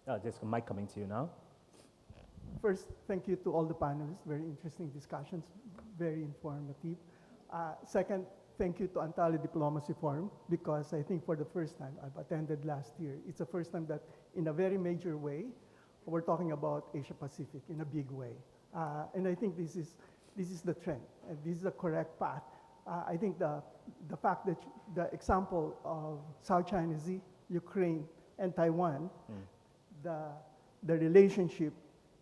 the panelists. Just a mic coming to you now. First, thank you to all the panelists. Very interesting discussions, very informative. Second, thank you to Antalya Diplomacy Forum, because I think for the first time, I've attended last year, it's the first time that in a very major way, we're talking about Asia Pacific in a big way. And I think this is the trend, and this is the correct path. I think the fact that the example of South China Sea, Ukraine, and Taiwan, the relationship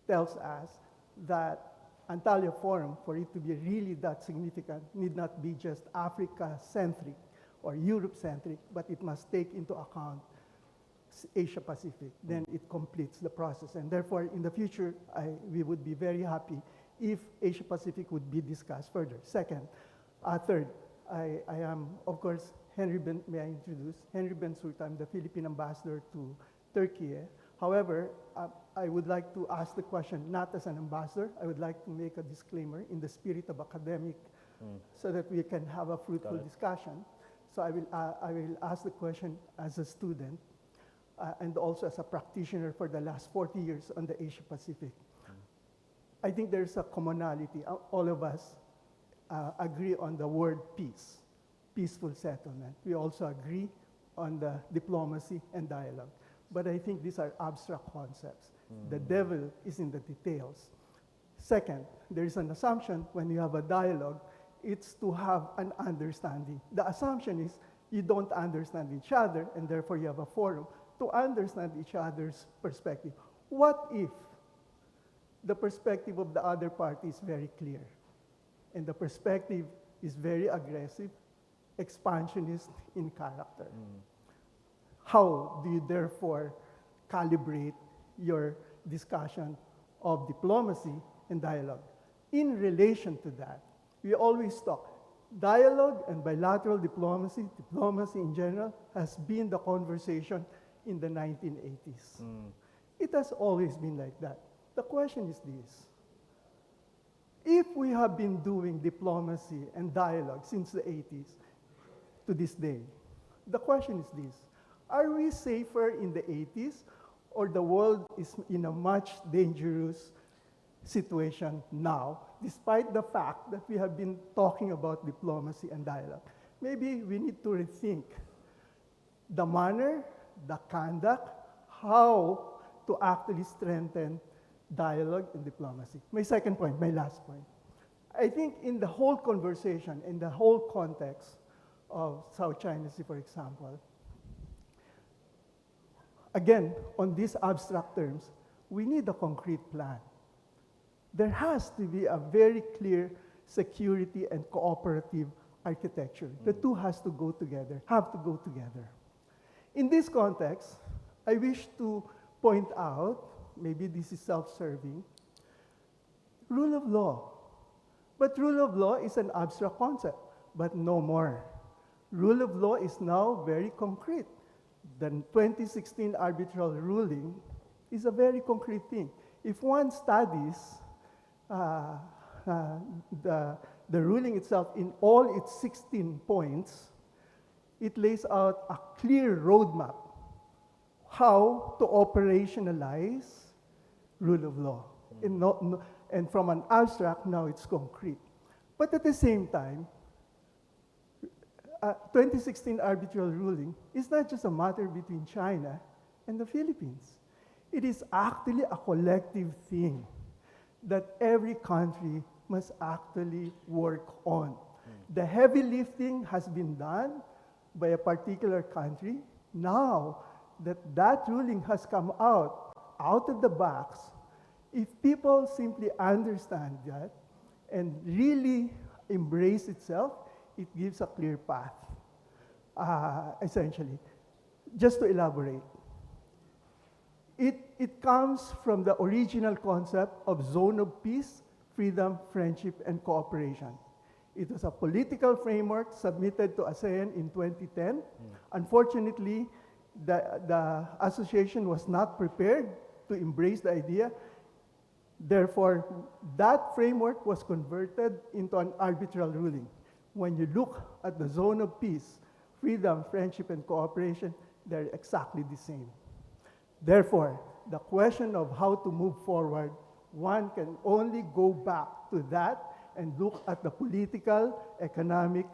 tells us that Antalya Forum, for it to be really that significant, need not be just Africa-centric or Europe-centric, but it must take into account Asia Pacific. Then it completes the process. And therefore, in the future, we would be very happy if Asia Pacific would be discussed further. Third, I am, of course, may I introduce? Henry Ben Surta. I'm the Philippine ambassador to Turkey. However, I would like to ask the question not as an ambassador. I would like to make a disclaimer in the spirit of academic so that we can have a fruitful discussion. So I will ask the question as a student and also as a practitioner for the last 40 years on the Asia Pacific. I think there's a commonality. All of us agree on the word peace. peaceful settlement. We also agree on the diplomacy and dialogue. But I think these are abstract concepts. The devil is in the details. Second, there is an assumption when you have a dialogue, it's to have an understanding. The assumption is you don't understand each other, and therefore you have a forum to understand each other's perspective. What if the perspective of the other party is very clear, and the perspective is very aggressive, expansionist in character? How do you therefore calibrate your discussion of diplomacy and dialogue? In relation to that, we always talk dialogue and bilateral diplomacy, diplomacy in general, has been the conversation in the 1980s. It has always been like that. The question is this: if we have been doing diplomacy and dialogue since the 80s to this day, the question is this: are we safer in the 80s, or the world is in a much dangerous situation now, despite the fact that we have been talking about diplomacy and dialogue? Maybe we need to rethink the manner, the conduct, how to actually strengthen dialogue and diplomacy. My second point, my last point. I think in the whole conversation, in the whole context of South China Sea, for example, again, on these abstract terms, we need a concrete plan. There has to be a very clear security and cooperative architecture. The two have to go together. In this context, I wish to point out, maybe this is self-serving, rule of law. But rule of law is an abstract concept, but no more. Rule of law is now very concrete. The 2016 arbitral ruling is a very concrete thing. If one studies the ruling itself in all its 16 points, it lays out a clear roadmap how to operationalize rule of law. And from an abstract, now it's concrete. But at the same time, 2016 arbitral ruling is not just a matter between China and the Philippines. It is actually a collective thing that every country must actually work on. The heavy lifting has been done by a particular country. Now that that ruling has come out of the box, if people simply understand that and really embrace itself, it gives a clear path, essentially. Just to elaborate, it comes from the original concept of zone of peace, freedom, friendship, and cooperation. It was a political framework submitted to ASEAN in 2010. Unfortunately, the association was not prepared to embrace the idea. Therefore, that framework was converted into an arbitral ruling. When you look at the zone of peace, freedom, friendship, and cooperation, they're exactly the same. Therefore, the question of how to move forward, one can only go back to that and look at the political, economic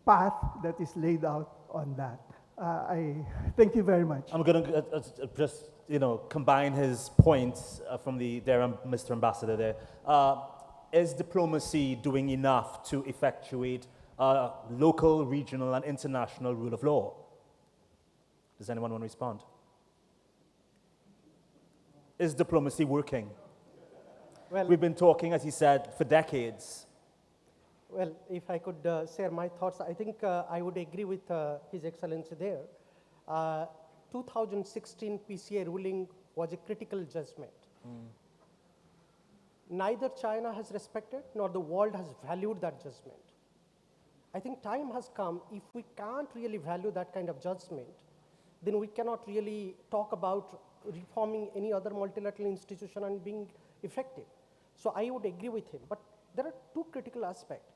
path that is laid out on that. I thank you very much. I'm going to just combine his points from Mr. Ambassador there. Is diplomacy doing enough to effectuate local, regional, and international rule of law? Does anyone want to respond? Is diplomacy working? Well, we've been talking, as he said, for decades. Well, if I could share my thoughts, I think I would agree with His Excellency there. 2016 PCA ruling was a critical judgment. Neither China has respected nor the world has valued that judgment. I think time has come. If we can't really value that kind of judgment, then we cannot really talk about reforming any other multilateral institution and being effective. So I would agree with him. But there are two critical aspects.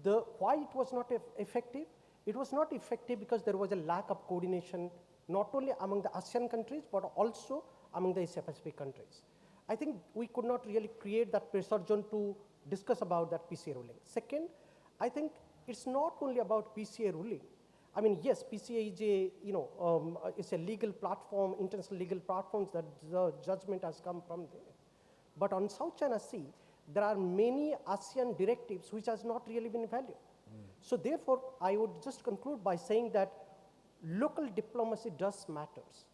Why it was not effective? It was not effective because there was a lack of coordination, not only among the ASEAN countries, but also among the Asia-Pacific countries. I think we could not really create that pressure zone to discuss about that PCA ruling. Second, I think it's not only about PCA ruling. I mean, yes, PCA is it's a legal platform, international legal platforms that the judgment has come from there. But on South China Sea, there are many ASEAN directives which has not really been valued. So therefore, I would just conclude by saying that local diplomacy does matters.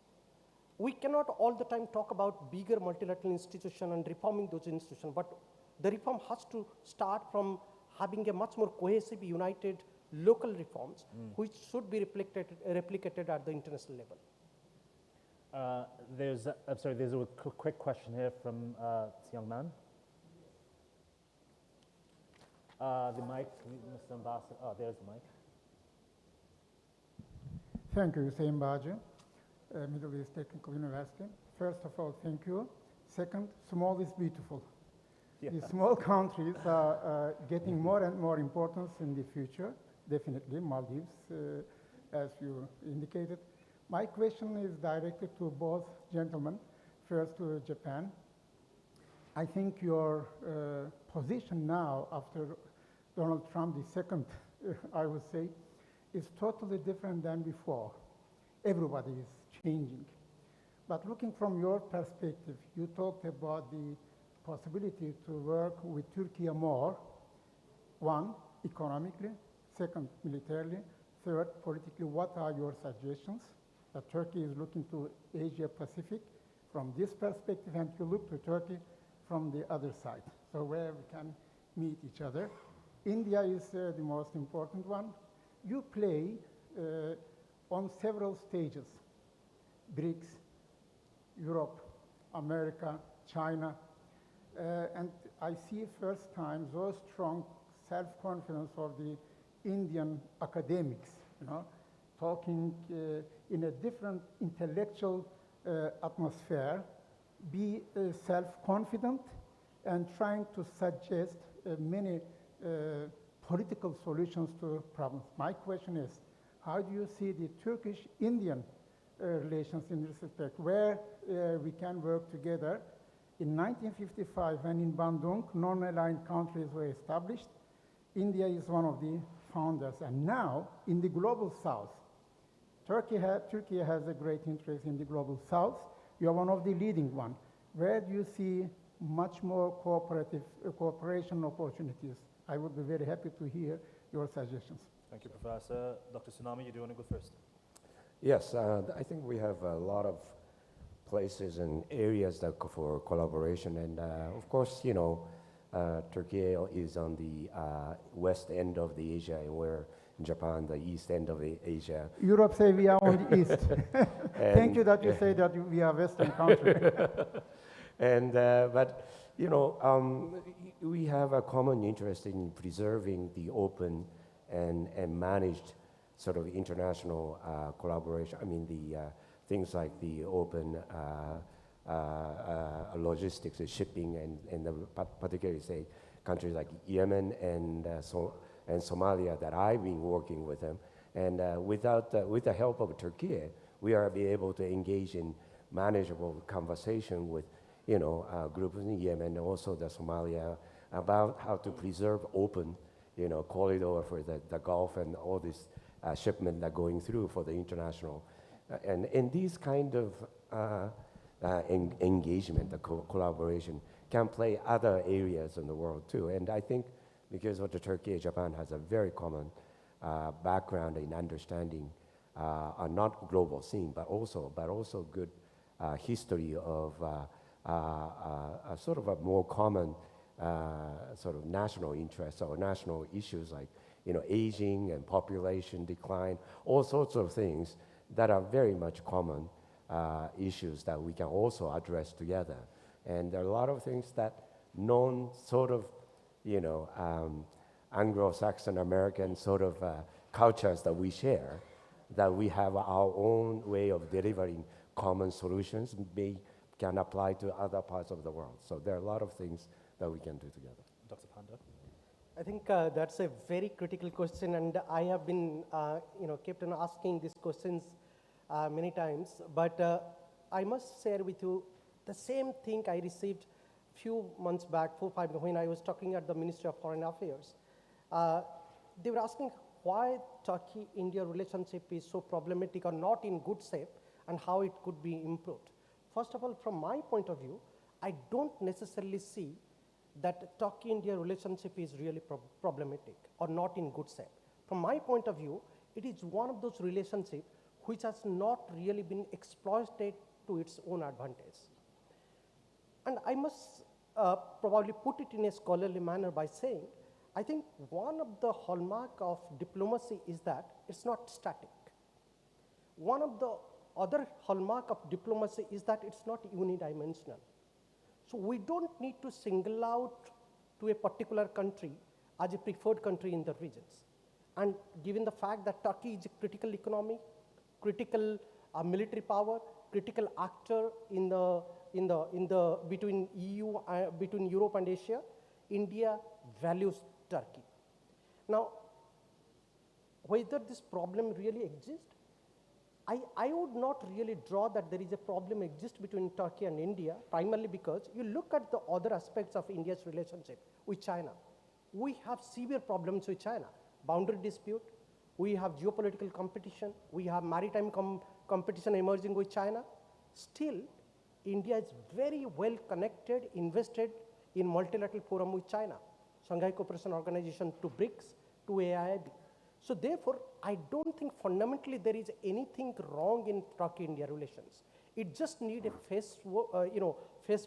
We cannot all the time talk about bigger multilateral institutions and reforming those institutions, but the reform has to start from having a much more cohesive, united local reforms, which should be replicated at the international level. There's a quick question here from this young man. The mic, Mr. Ambassador. Oh, there's the mic. Thank you, Hussein Baji, Middle East Technical University. First of all, thank you. Second, small is beautiful. Yeah. The small countries are getting more and more importance in the future, definitely, Maldives, as you indicated. My question is directed to both gentlemen. First to Japan. I think your position now, after Donald Trump, the second, I would say, is totally different than before. Everybody is changing. But looking from your perspective, you talked about the possibility to work with Turkey more. One, economically. Second, militarily. Third, politically. What are your suggestions? That Turkey is looking to Asia Pacific from this perspective, and you look to Turkey from the other side. So where we can meet each other. India is the most important one. You play on several stages: BRICS, Europe, America, China, and I see first time those strong self-confidence of the Indian academics, talking in a different intellectual atmosphere, be self-confident and trying to suggest many political solutions to problems. My question is, how do you see the Turkish-Indian relations in this respect, where we can work together? In 1955, when in Bandung, non-aligned countries were established, India is one of the founders. And now, in the global south, Turkey has a great interest in the global south. You are one of the leading ones. Where do you see much more cooperation opportunities? I would be very happy to hear your suggestions. Thank you, Professor. Dr. Tsunami, you do want to go first? Yes, I think we have a lot of places and areas that for collaboration, and of course, Turkey is on the west end of the Asia, and we're in Japan, the east end of Asia. Europe say we are on the east. Thank you that you say that we are Western country. And but we have a common interest in preserving the open and managed sort of international collaboration. I mean, the things like the open logistics, shipping, and particularly say countries like Yemen and Somalia that I've been working with them. And with the help of Turkey, we are be able to engage in manageable conversation with groups in Yemen and also the Somalia about how to preserve open corridor for the Gulf and all this shipment that going through for the international. And in these kind of engagement, the collaboration can play other areas in the world too. And I think because of the Turkey and Japan has a very common background in understanding not global scene, but also good history of sort of a more common sort of national interests or national issues like aging and population decline, all sorts of things that are very much common issues that we can also address together. And there are a lot of things that known sort of Anglo-Saxon American sort of cultures that we share, that we have our own way of delivering common solutions can apply to other parts of the world. So there are a lot of things that we can do together. Dr. Panda? I think that's a very critical question, and I have been, kept on asking these questions many times. But I must share with you the same thing I received few months back, 4 or 5, when I was talking at the Ministry of Foreign Affairs. they were asking why Turkey-India relationship is so problematic or not in good shape and how it could be improved. First of all, from my point of view, I don't necessarily see that Turkey-India relationship is really problematic or not in good shape. From my point of view, it is one of those relationships which has not really been exploited to its own advantage. And I must probably put it in a scholarly manner by saying, I think one of the hallmark of diplomacy is that it's not static. One of the other hallmark of diplomacy is that it's not unidimensional. So we don't need to single out to a particular country as a preferred country in the regions. And given the fact that Turkey is a critical economy, critical military power, critical actor between EU, between Europe and Asia, India values Turkey. Now, whether this problem really exists, I would not really draw that there is a problem exist between Turkey and India, primarily because you look at the other aspects of India's relationship with China. We have severe problems with China. Boundary dispute, we have geopolitical competition, we have maritime competition emerging with China. Still, India is very well connected, invested in multilateral forum with China, Shanghai Cooperation Organization to BRICS to AIIB. So therefore, I don't think fundamentally there is anything wrong in Turkey-India relations. It just needs a face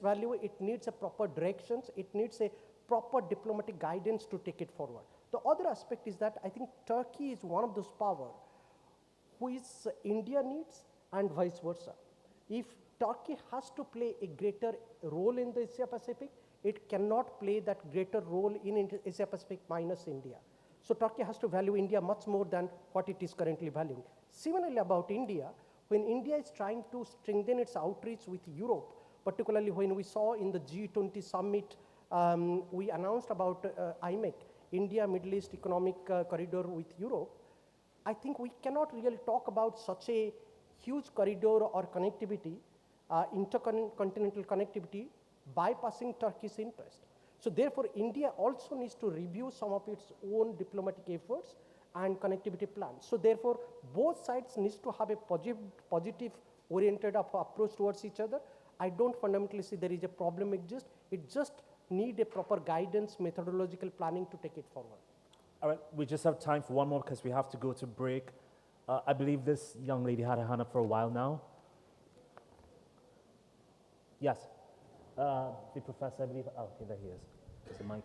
value. It needs a proper directions. It needs a proper diplomatic guidance to take it forward. The other aspect is that I think Turkey is one of those powers which India needs and vice versa. If Turkey has to play a greater role in the Asia-Pacific, it cannot play that greater role in Asia-Pacific minus India. So Turkey has to value India much more than what it is currently valuing. Similarly about India, when India is trying to strengthen its outreach with Europe, particularly when we saw in the G20 summit, we announced about IMEC, India Middle East Economic Corridor with Europe, I think we cannot really talk about such a huge corridor or connectivity, intercontinental connectivity, bypassing Turkey's interest. So therefore, India also needs to review some of its own diplomatic efforts and connectivity plans. So therefore, both sides needs to have a positive oriented approach towards each other. I don't fundamentally see there is a problem exist. It just need a proper guidance, methodological planning to take it forward. All right, we just have time for one more because we have to go to break. I believe this young lady had her hand up for a while now. Yes. The professor, I believe. Oh, okay, there he is. There's a mic.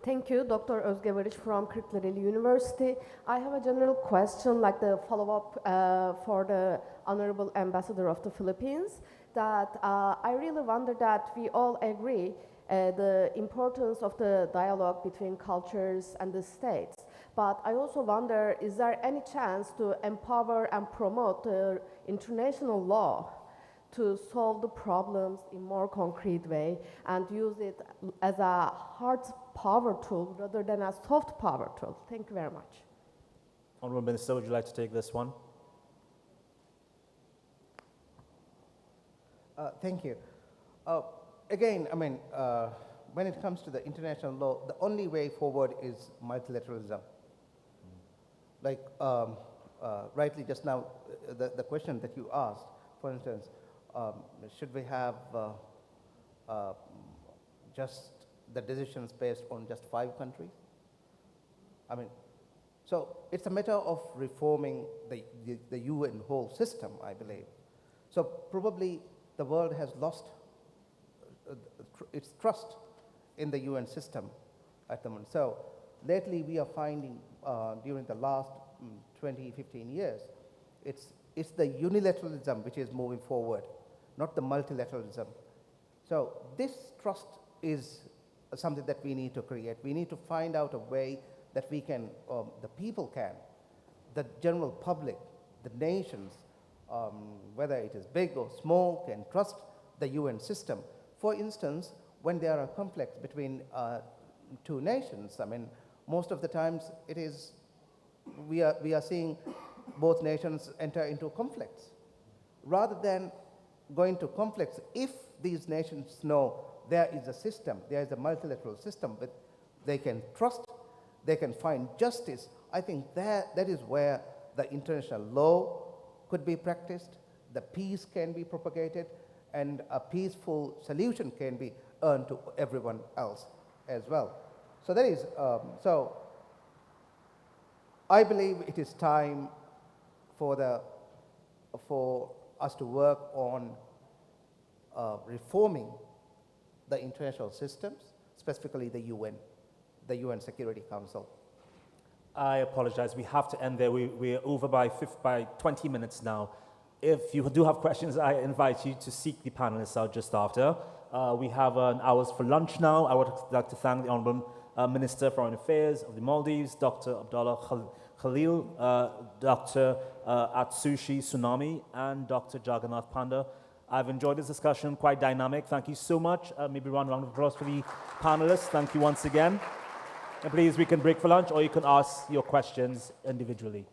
Thank you, Dr. Özge Barış from Kırklareli University. I have a general question, like the follow-up for the Honorable Ambassador of the Philippines, that I really wonder that we all agree the importance of the dialogue between cultures and the states. But I also wonder, is there any chance to empower and promote the international law to solve the problems in more concrete way and use it as a hard power tool rather than a soft power tool? Thank you very much. Honorable Minister, would you like to take this one? Thank you. Again, I mean, when it comes to the international law, the only way forward is multilateralism. Like rightly just now, the question that you asked, for instance, should we have just the decisions based on just 5 countries? I mean, so it's a matter of reforming the UN whole system, I believe. So probably the world has lost its trust in the UN system at the moment. So lately we are finding during the last 20, 15 years, it's the unilateralism which is moving forward, not the multilateralism. So this trust is something that we need to create. We need to find out a way that we can, the people can, the general public, the nations, whether it is big or small, can trust the UN system. For instance, when there are conflicts between 2 nations, I mean, most of the times it is, we are seeing both nations enter into conflicts. Rather than going to conflicts, if these nations know there is a system, there is a multilateral system, but they can trust they can find justice, I think that is where the international law could be practiced, the peace can be propagated, and a peaceful solution can be earned to everyone else as well. So that is, so I believe it is time for us to work on reforming the international systems, specifically the UN Security Council. I apologize. We have to end there. We're over by 20 minutes now. If you do have questions, I invite you to seek the panelists out just after. We have an hours for lunch now. I would like to thank the Honorable Minister of Foreign Affairs of the Maldives, Dr. Abdullah Khalil, Dr. Atsushi Tsunami, and Dr. Jagannath Panda. I've enjoyed this discussion, quite dynamic. Thank you so much. Maybe one round of applause for the panelists. Thank you once again. And please, we can break for lunch, or you can ask your questions individually.